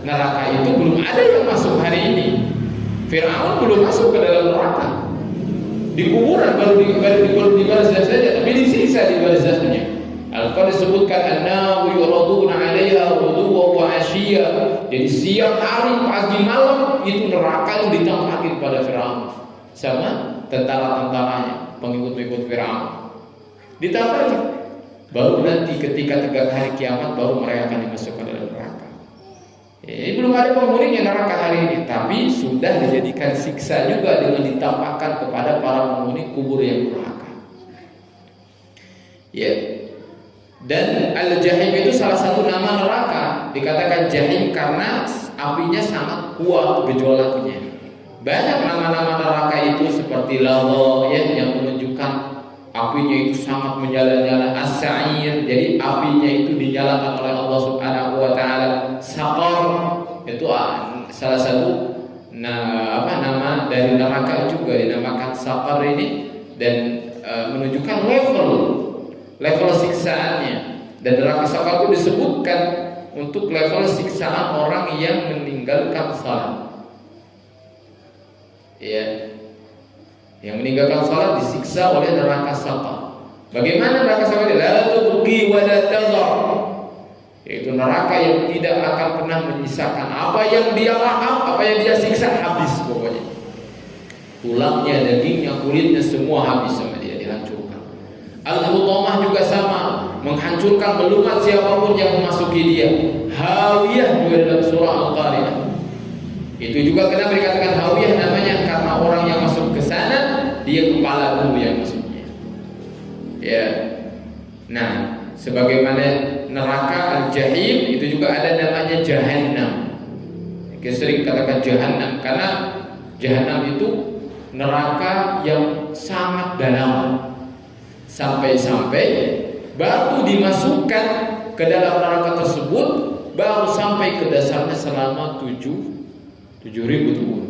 neraka itu belum ada yang masuk hari ini. Fir'aun belum masuk ke dalam neraka. Di kuburan baru di barzakh saja, tapi disiksa di barzaknya. Al-Qur'an disebutkan annahu yuraduna 'alaiha ghuduwwan wa 'ashiyya. Jadi siang hari, pagi malam itu neraka yang ditampakin pada Fir'aun sama tentara-tentaranya, pengikut-pengikut Fir'aun. Ditampakin. Baru nanti ketika tegak hari kiamat baru mereka akan dimasukkan dalam neraka. Ini belum ada penghuninya neraka hari ini, tapi sudah dijadikan siksa juga dengan ditampakkan kepada para penghuni kubur yang neraka. Ya. Dan al-jahim itu salah satu nama neraka. Dikatakan jahim karena apinya sangat kuat gejolaknya. Banyak nama-nama neraka itu seperti lava ya, yang menunjukkan apinya itu sangat menyala-nyala. As-sa'ir, jadi apinya itu dinyalakan oleh Allah Subhanahu wa taala. Saqar itu salah satu nama dari neraka juga dinamakan saqar ini, dan menunjukkan level siksaannya. Dan neraka saqar itu disebutkan untuk level siksaan orang yang meninggalkan salat. Ya. Yang meninggalkan salat disiksa oleh neraka saqar. Bagaimana neraka saqar? La tubqi wa la tadhar. Yaitu neraka yang tidak akan pernah menyisakan apa yang dia lahap, apa yang dia siksa, habis pokoknya. Tulangnya, dagingnya, kulitnya semua habis sama dia, dihancurkan. Al-Hutamah juga sama, menghancurkan melumat siapapun yang memasuki dia. Hawiyah juga dalam surah Al-Qariyah. Itu juga kenapa dikatakan hawiyah namanya, karena orang yang masuk ke sana dia kepala dulu yang masuknya. Ya. Nah, sebagaimana neraka al-jahim itu juga ada namanya jahannam. Kita sering katakan jahannam karena jahannam itu neraka yang sangat dalam. Sampai-sampai baru dimasukkan ke dalam neraka tersebut baru sampai ke dasarnya selama 7.000 tahun.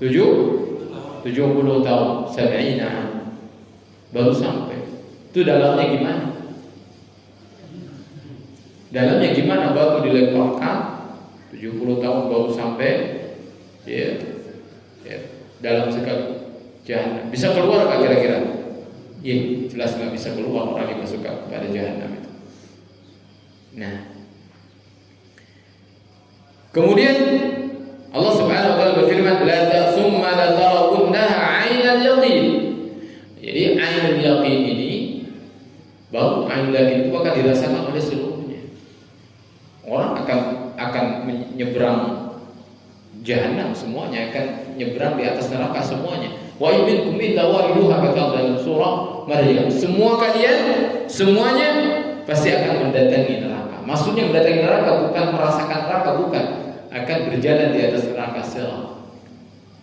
70 tahun, 70 baru sampai. Itu dalamnya gimana? Dalamnya gimana? Batu dilemparkan 70 tahun baru sampai ya dalam sekali jahanam. Bisa keluar nggak kira-kira? Iya, jelas nggak bisa keluar orang yang masuk kepada jahanam itu. Nah, kemudian Allah Subhanahu wa taala berfirman, la ta'thumma la tarawunnaha 'ainal yaqin. Jadi 'ainal yaqin ini baru ainul yaqin itu akan dirasakan oleh seluruhnya. Orang akan menyeberang jahanam semuanya, akan nyeberang di atas neraka semuanya. Wa in minkum illa wariduha, kata dalam surah Maryam. Semua kalian semuanya pasti akan mendatangi neraka. Maksudnya mendatangi neraka bukan merasakan neraka, bukan, akan berjalan di atas neraka.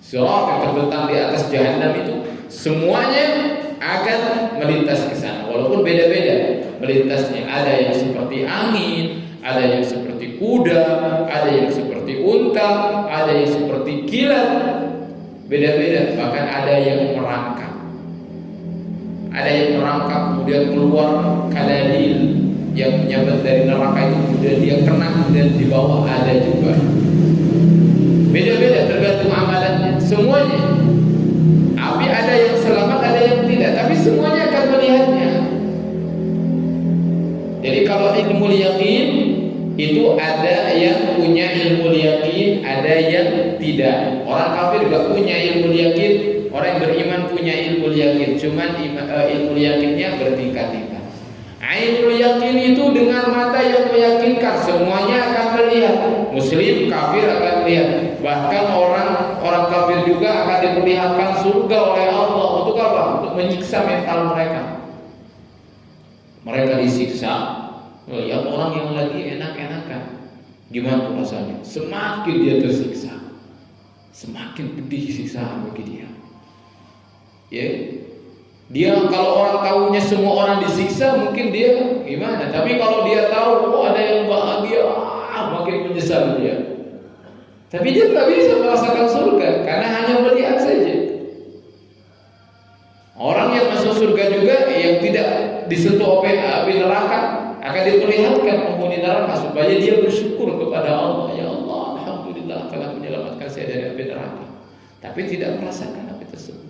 Sirat yang terbentang di atas jahanam itu semuanya akan melintas ke sana, walaupun beda-beda melintasnya. Ada yang seperti angin, ada yang seperti kuda, ada yang seperti unta, ada yang seperti kilat, beda-beda. Bahkan ada yang merangkak, kemudian keluar kaladil yang menyambat dari neraka itu, kemudian dia kena dan di bawah ada juga. Beda-beda tergantung amalannya. Semuanya. Tapi ada yang selamat, ada yang tidak. Tapi semuanya akan melihatnya. Jadi kalau ilmu yakin itu ada yang punya ilmu yakin, ada yang tidak. Orang kafir juga punya ilmu yakin, orang yang beriman punya ilmu yakin. Cuman ilmu yakinnya bertingkat-tingkat. Ilmu yakin itu dengan mata yang meyakinkan, semuanya akan melihat. Muslim, kafir akan melihat. Bahkan orang kafir juga akan diperlihatkan surga oleh Allah. Untuk apa? Untuk menyiksa mental mereka. Mereka disiksa. Lihat orang yang lagi enak-enakan, gimana tuh rasanya? Semakin dia tersiksa, semakin pedih siksaan bagi dia. Ya, dia kalau orang tahunya semua orang disiksa, mungkin dia gimana? Tapi kalau dia tahu, oh ada yang bahagia, makin menyesal dia. Tapi dia tak bisa merasakan surga karena hanya melihat saja. Orang yang masuk surga juga yang tidak disentuh api neraka akan diperlihatkan penghuni neraka supaya dia bersyukur kepada Allah. Ya Allah, alhamdulillah telah menyelamatkan saya dari api neraka. Tapi tidak merasakan api tersebut.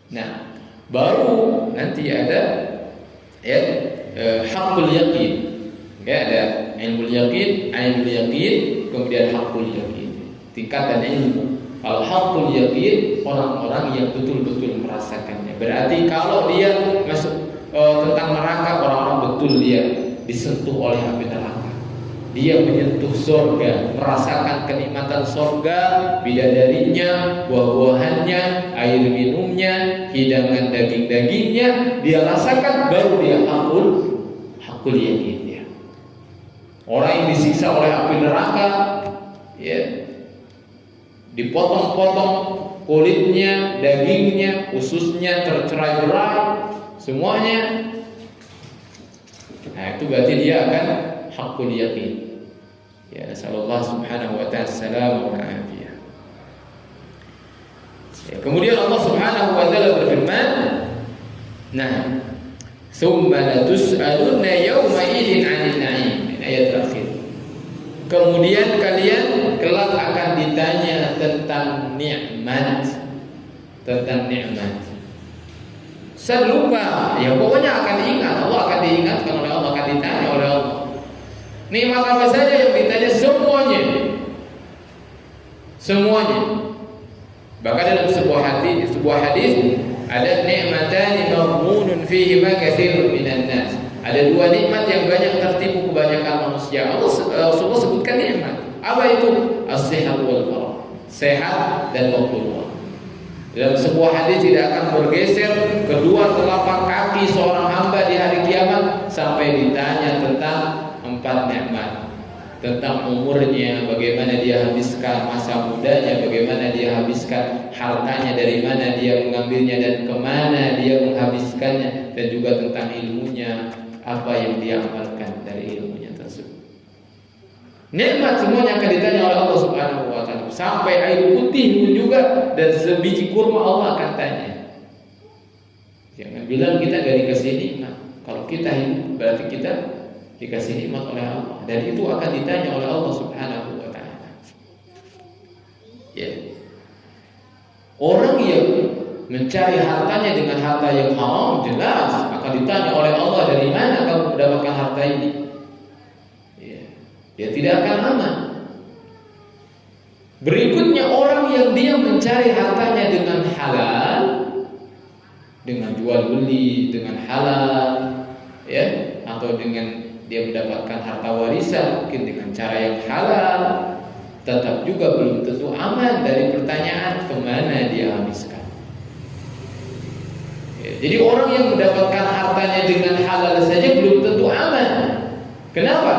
Nah, baru nanti ada hakul yakin. Ada ilmu yakin, ainul yakin, kemudian hakul yakin. Tingkatan ilmu. Kalau hakul yakin, orang-orang yang betul-betul merasakannya. Berarti kalau dia masuk tentang neraka, orang-orang betul dia disentuh oleh api neraka. Dia menyentuh surga, merasakan kenikmatan surga, bidadarinya, buah-buahannya, air minumnya, hidangan daging-dagingnya, dia rasakan, baru dia hakul yakin dia. Orang yang disiksa oleh api neraka, ya, dipotong-potong kulitnya, dagingnya, ususnya tercerai-berai, semuanya. Nah, itu berarti dia akan hakul yakin. Ya, nasallallahu subhanahu wa ta'ala salam wa afiyah. Ya, kemudian Allah subhanahu wa ta'ala berfirman, nah, "Tsumma latus'alunna yawma idzin 'anil na'im." Ayat terakhir. Kemudian kalian kelak akan ditanya tentang nikmat. Tentang nikmat. Saya lupa, ya pokoknya akan diingat. Allah akan diingatkan oleh Allah, akan ditanya oleh Allah. Nikmat apa saja yang ditanya? Semuanya. Bahkan dalam sebuah hadis ada nikmatani maghmunun fihi ma katsirun minan nas. Ada dua nikmat yang banyak tertipu kebanyakan manusia. Rasulullah sebutkan nikmat. Apa itu? As-sihat wal farah. Sehat dan waktu luang. Dalam sebuah hadis tidak akan bergeser kedua telapak kaki seorang hamba di hari kiamat sampai ditanya tentang 4 nikmat. Tentang umurnya, bagaimana dia habiskan masa mudanya, bagaimana dia habiskan hartanya, dari mana dia mengambilnya dan kemana dia menghabiskannya, dan juga tentang ilmunya, apa yang dia amalkan dari ilmunya tersebut. Nikmat semuanya akan ditanya oleh Allah Subhanahu wa ta'ala. Sampai air putih pun juga dan sebiji kurma Allah akan tanya. Jangan bilang kita gak dikasih nikmat. Kalau kita hidup berarti kita dikasih nikmat oleh Allah, dan itu akan ditanya oleh Allah Subhanahu wa ta'ala. Ya. Orang yang mencari hartanya dengan harta yang haram, jelas akan ditanya oleh Allah, dari mana kamu mendapatkan harta ini? Dia tidak akan aman. Berikutnya orang yang dia mencari hartanya dengan halal, dengan jual beli dengan halal, ya, atau dengan dia mendapatkan harta warisan mungkin dengan cara yang halal, tetap juga belum tentu aman dari pertanyaan kemana dia habiskan. Ya, jadi orang yang mendapatkan hartanya dengan halal saja belum tentu aman. Kenapa?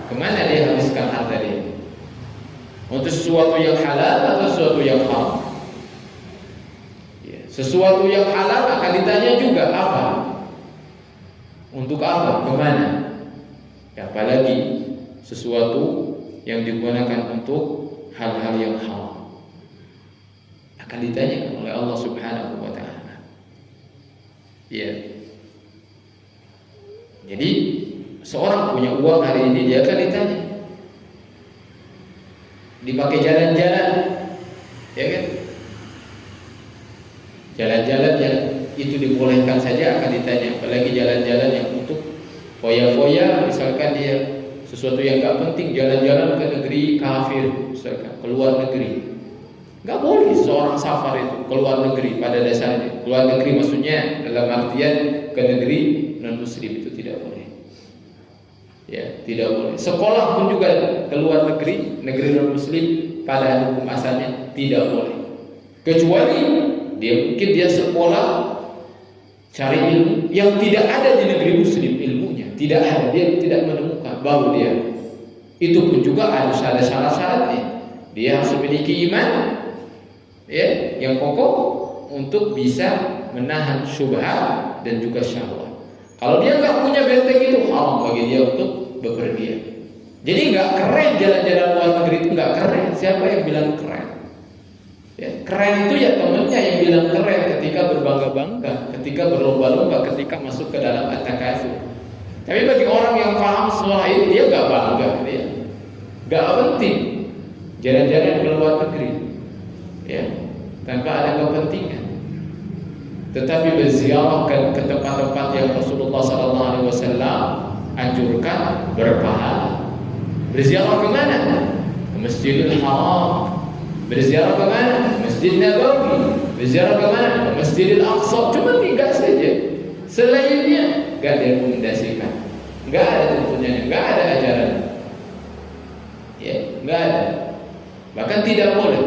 Kemana dia habiskan harta dia? Untuk sesuatu yang halal atau sesuatu yang haram? Ya, sesuatu yang halal akan ditanya juga apa? Untuk apa? Kemana? Ya, apalagi sesuatu yang digunakan untuk hal-hal yang haram akan ditanyakan oleh Allah Subhanahu wa ta'ala. Ya. Jadi seorang punya uang hari ini, dia akan ditanya dipakai jalan-jalan, ya kan? Jalan-jalan yang itu dibolehkan saja akan ditanya, apalagi jalan-jalan yang untuk foya-foya, misalkan dia sesuatu yang gak penting, jalan-jalan ke negeri kafir, misalkan keluar negeri, gak boleh seorang safar itu keluar negeri pada dasarnya. Keluar negeri maksudnya dalam artian ke negeri non-muslim, itu tidak boleh. Ya, tidak boleh. Sekolah pun juga keluar negeri, negeri non-muslim pada hukum asalnya tidak boleh. Kecuali dia sekolah cari ilmu yang tidak ada di negeri muslim, ilmunya tidak ada, dia tidak menemukan, baru dia. Itu pun juga harus ada syarat-syaratnya. Dia harus memiliki iman, ya, yang kokoh untuk bisa menahan syubhat dan juga syahwat. Kalau dia nggak punya benteng itu, haram bagi dia untuk bepergian. Jadi nggak keren jalan-jalan luar negeri, itu nggak keren. Siapa yang bilang keren? Ya, keren itu ya temennya yang bilang keren ketika berbangga-bangga, ketika berlomba-lomba, ketika masuk ke dalam at-takasur. Tapi bagi orang yang paham soal ini, dia nggak bangga, dia nggak penting jalan-jalan ke luar negeri, ya, tanpa ada kepentingan. Tetapi berziarah ke tempat-tempat yang Rasulullah SAW anjurkan berpahala. Berziarah ke mana? Ke Masjidil Haram. Berziarah ke mana? Masjid Nabawi. Berziarah ke mana? Ke Masjidil Aqsa. Cuma 3 saja. Selainnya enggak direkomendasikan. Enggak ada tuntunannya, enggak ada ajaran. Ya, enggak ada. Bahkan tidak boleh.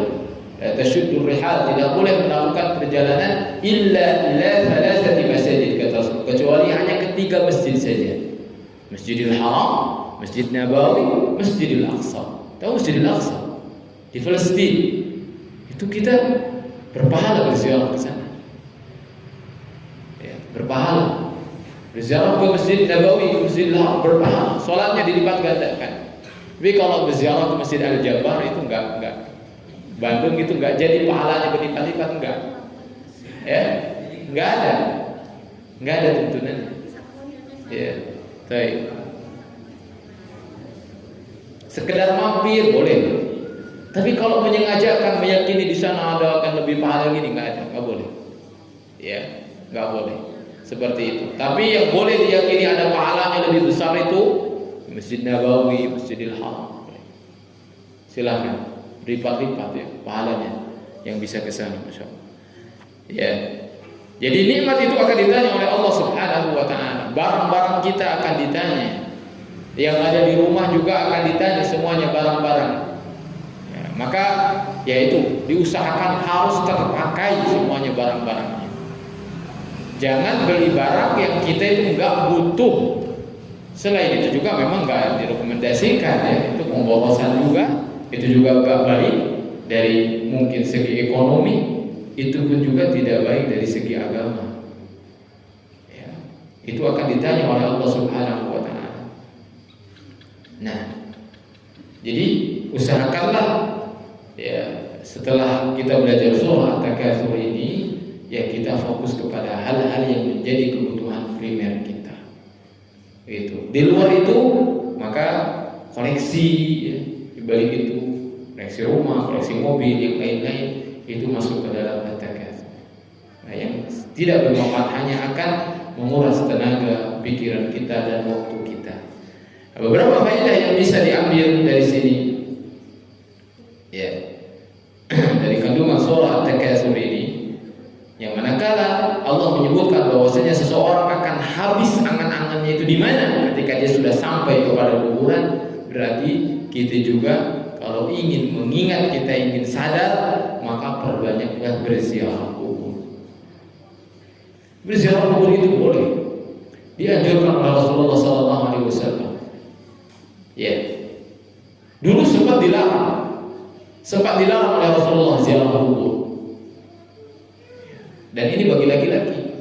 Tasyuddur rihal, tidak boleh melakukan perjalanan illa thalathati masajid, kata Rasul, kecuali hanya ke 3 masjid saja. Masjidil Haram, Masjid Nabawi, Masjidil Aqsa. Tahu Masjidil Aqsa? Di Palestina. Itu kita berpahala berziarah ke sana. Ya, berpahala. Berziarah ke Masjid Nabawi, ke Masjidil Haram, berpahala. Salatnya dilipat gandakan. Tapi kalau berziarah ke Masjid Al-Jabbar itu enggak. Bandung itu enggak jadi pahalanya berlipat-lipat, enggak. Ya, enggak ada. Enggak ada tuntunannya. Ya, baik. Sekedar mampir boleh. Tapi kalau menyengajakan meyakini di sana ada akan lebih pahala gini, enggak ada, enggak boleh. Ya, enggak boleh. Seperti itu. Tapi yang boleh diyakini ada pahalanya lebih besar itu Masjid Nabawi, Masjidil Haram. Silakan lipat-lipat ya pahalanya yang bisa ke sana, masyaallah. Ya. Jadi nikmat itu akan ditanya oleh Allah Subhanahu wa taala. Barang-barang kita akan ditanya. Yang ada di rumah juga akan ditanya semuanya barang-barang. Ya, maka yaitu diusahakan harus terpakai semuanya barang-barangnya. Jangan beli barang yang kita itu enggak butuh. Selain itu juga memang enggak direkomendasikan ya, itu pemborosan juga. Itu juga enggak baik dari mungkin segi ekonomi, itu pun juga tidak baik dari segi agama. Ya, itu akan ditanya oleh Allah Subhanahu wa taala. Nah, jadi usahakanlah ya setelah kita belajar surah At-Takatsur ini, ya kita fokus kepada hal-hal yang menjadi kebutuhan primer kita. Itu. Di luar itu maka koleksi ya, di balik itu koleksi rumah, koleksi mobil, yang lain-lain itu masuk ke dalam At-Takatsur. Nah, yang tidak bermanfaat hanya akan menguras tenaga, pikiran kita dan waktu kita. Beberapa faedah yang bisa diambil dari sini, ya, dari kandungan surah At-Takatsur ini, yang manakala Allah menyebutkan bahwasanya seseorang akan habis angan-angannya itu di mana ketika dia sudah sampai kepada kuburan, berarti kita juga kalau ingin mengingat, kita ingin sadar, maka perbanyaklah berziarah kubur. Berziarah kubur itu boleh, dianjurkan oleh Rasulullah SAW. Ya, dulu sempat dilarang oleh Rasulullah ziarah kubur. Dan ini bagi laki-laki.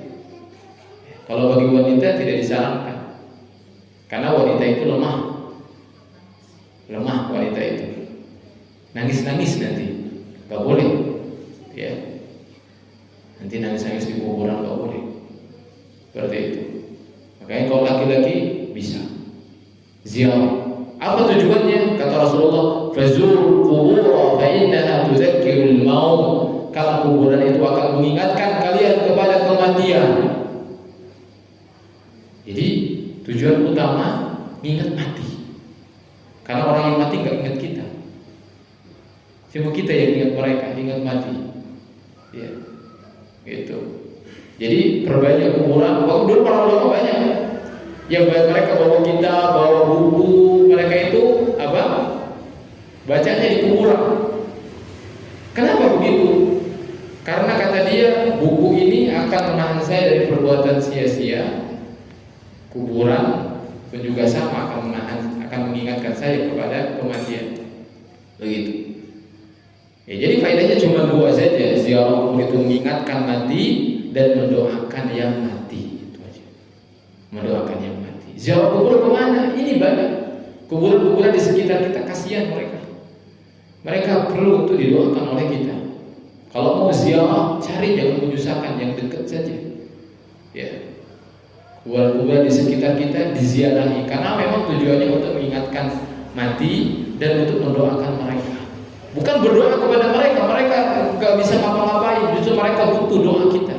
Kalau bagi wanita tidak disarankan, karena wanita itu lemah wanita itu. Nangis-nangis nanti gak boleh, ya. Nanti nangis-nangis di kuburan gak boleh. Seperti itu. Makanya kalau laki-laki bisa ziarah Apa tujuannya? Kata Rasulullah, "Fazurul qubur fa innaha tudzakkirul maut." Kalau kuburan itu akan mengingatkan kalian kepada kematian. Jadi tujuan utama ingat mati. Karena orang yang mati nggak ingat kita. Cuma kita yang ingat mereka, ingat mati. Ya, gitu. Jadi perbanyak kuburan. Waktu dulu para ulama banyak. Yang mereka bawa kitab, bawa buku, mereka itu apa? Bacanya di kuburan. Kenapa begitu? Karena kata dia, buku ini akan menahan saya dari perbuatan sia-sia. Kuburan pun juga sama akan mengingatkan saya kepada kematian. Begitu. Ya, jadi faedahnya cuma dua saja. Ziarah kubur itu mengingatkan mati dan mendoakan yang mati. Itu aja. Mendoakan yang mati. Ziarah kubur kemana? Ini banyak. Kuburan-kuburan di sekitar kita, kasihan mereka. Mereka perlu untuk didoakan oleh kita. Kalau mau ziarah, cari jangan menyusahkan, yang dekat saja. Ya. Kuburan-kuburan di sekitar kita diziarahi karena memang tujuannya untuk mengingatkan mati dan untuk mendoakan mereka. Bukan berdoa kepada mereka nggak bisa ngapa-ngapain, justru mereka butuh doa kita.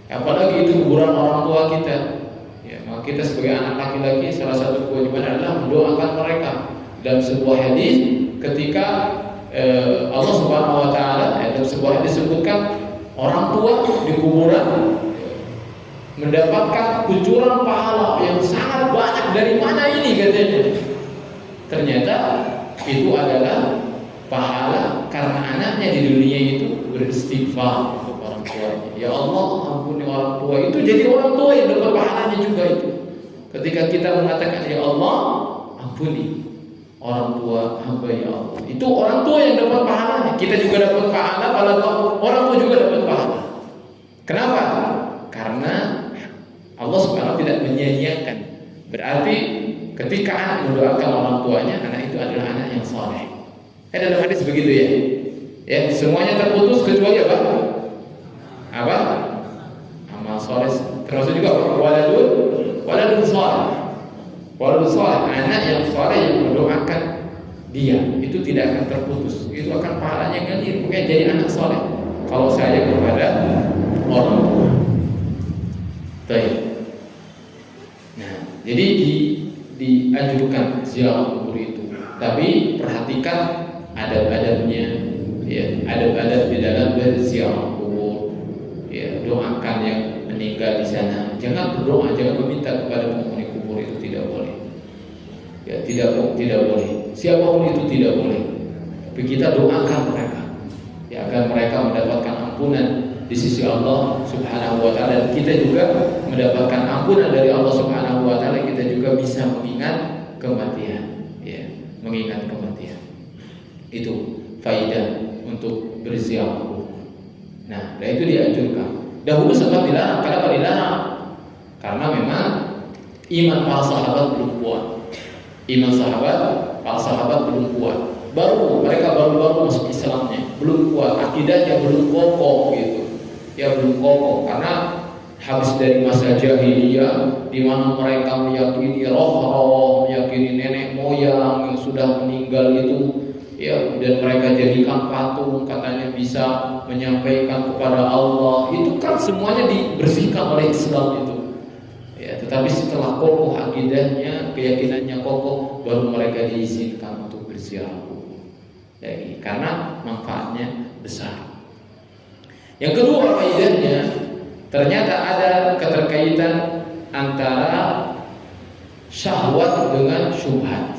Apalagi itu kuburan orang tua kita. Ya, maka kita sebagai anak laki-laki salah satu kewajiban adalah mendoakan mereka. Dalam sebuah hadis ketika Allah Subhanahu wa taala dalam sebuah hadis disebutkan orang tua di kuburan mendapatkan kucuran pahala yang sangat banyak. Dari mana ini katanya? Ternyata itu adalah pahala karena anaknya di dunia itu beristighfar untuk orang tuanya. Ya Allah, ampuni orang tua. Itu jadi orang tua yang dapat pahalanya juga itu. Ketika kita mengatakan ya Allah, ampuni orang tua hamba ya Allah. Itu orang tua yang dapat pahalanya. Kita juga dapat pahala, orang tua juga dapat pahala. Kenapa? Karena Allah Subhanahu tidak menyia-nyiakan. Berarti ketika anak mendoakan orang tuanya, anak itu adalah anak yang saleh. Dalam hadis begitu ya. Ya, semuanya terputus kecuali apa? Apa? Amal saleh. Termasuk juga waladun saleh. Waladun saleh, anak yang saleh yang mendoakan dia, itu tidak akan terputus. Itu akan pahalanya ngalir. Makanya jadi anak saleh. Kalau saya kepada orang tua. Baik. Nah, jadi dianjurkan ziarah kubur itu. Tapi perhatikan adab-adabnya, ya, adab-adab di dalam berziarah kubur. Ya, doakan yang meninggal di sana. Jangan berdoa, jangan meminta kepada penghuni kubur, itu tidak boleh. Ya, tidak boleh. Siapapun itu tidak boleh. Tapi kita doakan mereka. Ya, agar mereka mendapatkan ampunan di sisi Allah Subhanahu wa taala, dan kita juga mendapatkan ampunan dari Allah Subhanahu wa taala. Kita juga bisa mengingat kematian, ya, mengingat kematian. Itu faidah untuk berziarah. Nah, itu dianjurkan. Dahulu sempat dilarang. Kenapa dilarang? Karena memang iman para sahabat belum kuat. Para sahabat belum kuat. Mereka baru masuk Islamnya, belum kuat, akidahnya belum kokoh gitu. Ya, belum kokoh karena habis dari masa jahiliyah di mana mereka meyakini roh-roh, meyakini nenek moyang yang sudah meninggal itu, ya, dan mereka jadikan patung katanya bisa menyampaikan kepada Allah. Itu kan semuanya dibersihkan oleh Islam itu. Ya, tetapi setelah kokoh akidahnya, keyakinannya kokoh, baru mereka diizinkan untuk berziarah kubur. Jadi karena manfaatnya besar. Yang kedua faedahnya, ternyata ada keterkaitan antara syahwat dengan syubhat.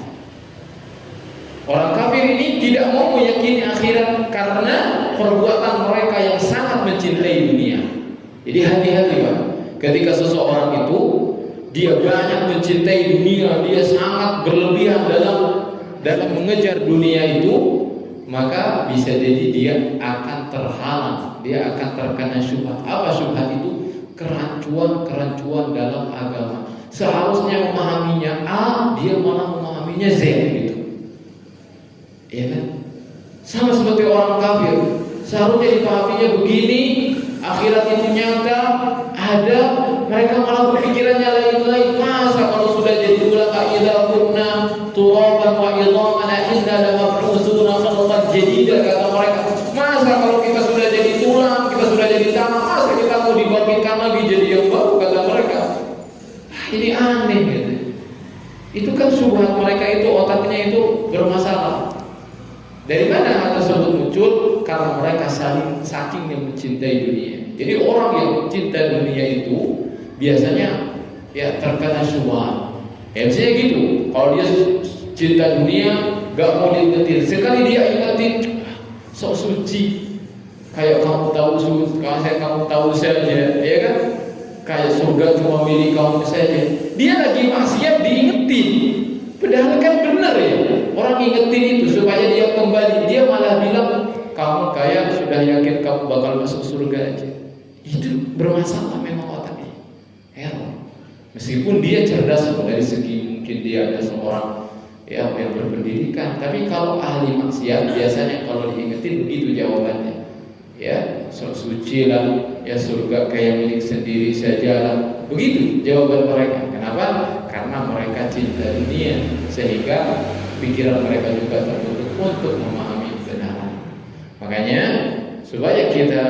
Orang kafir ini tidak mau meyakini akhirat karena perbuatan mereka yang sangat mencintai dunia. Jadi hati-hati Pak. Ketika seseorang itu dia banyak mencintai dunia, dia sangat berlebihan dalam mengejar dunia itu, maka bisa jadi dia akan terhalang, dia akan terkena syubhat. Apa syubhat itu? Kerancuan dalam agama. Seharusnya memahaminya A, dia malah memahaminya Z gitu. Ya kan? Sama seperti orang kafir. Seharusnya dipahaminya begini, akhirat itu nyata, ada, mereka malah berpikirannya lain-lain. Masa kalau sudah jadi ulama idza kunna turaban wa idhaman inna lamab'utsuna khalqan jadida, kata mereka. Masa kalau kita sudah jadi tulang, kita sudah jadi tanah, masa kita mau dibangkitkan lagi jadi yang baru, kata mereka. Ini aneh gitu. Itu kan subhat mereka, itu otaknya itu bermasalah. Dari mana hal tersebut muncul? Karena mereka saking yang mencintai dunia. Jadi orang yang cinta dunia itu biasanya ya terkena syubhat. Ya misalnya gitu, kalau dia cinta dunia gak mau diingetin, sekali dia ingetin sok suci, kayak kamu tahu kamu tahu saja, ya kan? Kayak surga cuma milik kamu saja. Dia lagi maksiat diingetin, padahal kan benar ya. Orang ingetin itu supaya dia kembali, dia malah bilang kamu kayak sudah yakin kamu bakal masuk surga aja. Itu bermasalah memang otaknya. Error. Meskipun dia cerdas dari segi mungkin dia ada seorang ya yang berpendidikan, tapi kalau ahli maksiat biasanya kalau diingetin begitu jawabannya. Ya, suci lah, ya surga kayak milik sendiri saja lah. Begitu jawaban mereka. Kenapa? Karena mereka cinta dunia, sehingga pikiran mereka juga tertutup untuk memahami kebenaran. Makanya supaya kita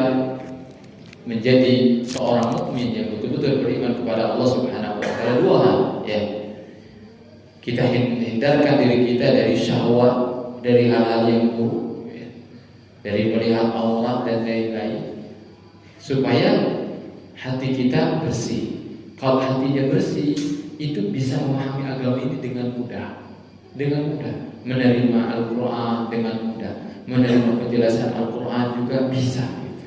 menjadi seorang mukmin yang betul-betul beriman kepada Allah Subhanahu wa taala, dua hal ya. Kita hindarkan diri kita dari syahwat, dari hal-hal yang buruk ya. Dari melihat aurat dan lain-lain, supaya hati kita bersih. Kalau hatinya bersih, itu bisa memahami agama ini dengan mudah. Dengan mudah menerima Al-Quran, dengan mudah menerima penjelasan Al-Quran juga bisa gitu.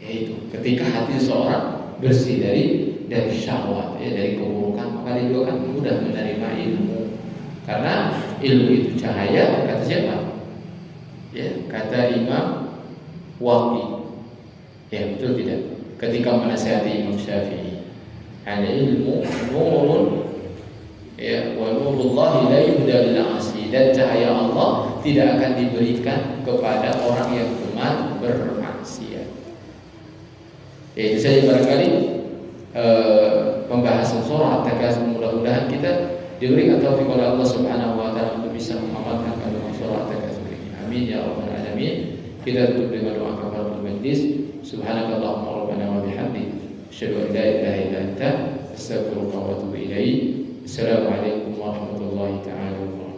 Yaitu ketika hati seorang bersih dari syahwat ya, dari keburukan, maka dia juga akan mudah menerima ilmu. Karena ilmu itu cahaya, kata siapa? Ya, kata Imam Waqi. Ya, betul tidak? Ketika menasihati Imam Syafi'i, ada ilmu nurun ya, wa nurullahi la yuhda lil 'asi, dan cahaya Allah tidak akan diberikan kepada orang yang gemar bermaksiat. Ya, itu saja barangkali pembahasan surah At-Takasur. Mudah-mudahan kita diberikan taufik oleh Allah Subhanahu wa taala untuk bisa mengamalkan kandungan surah At-Takasur ini. Amin ya rabbal alamin. Kita tutup dengan doa kafaratul majlis. Subhanakallahumma rabbana wa bihamdik, asyhadu an la ilaha illa anta, astaghfiruka wa atubu ilaik. Assalamualaikum warahmatullahi taala wabarakatuh.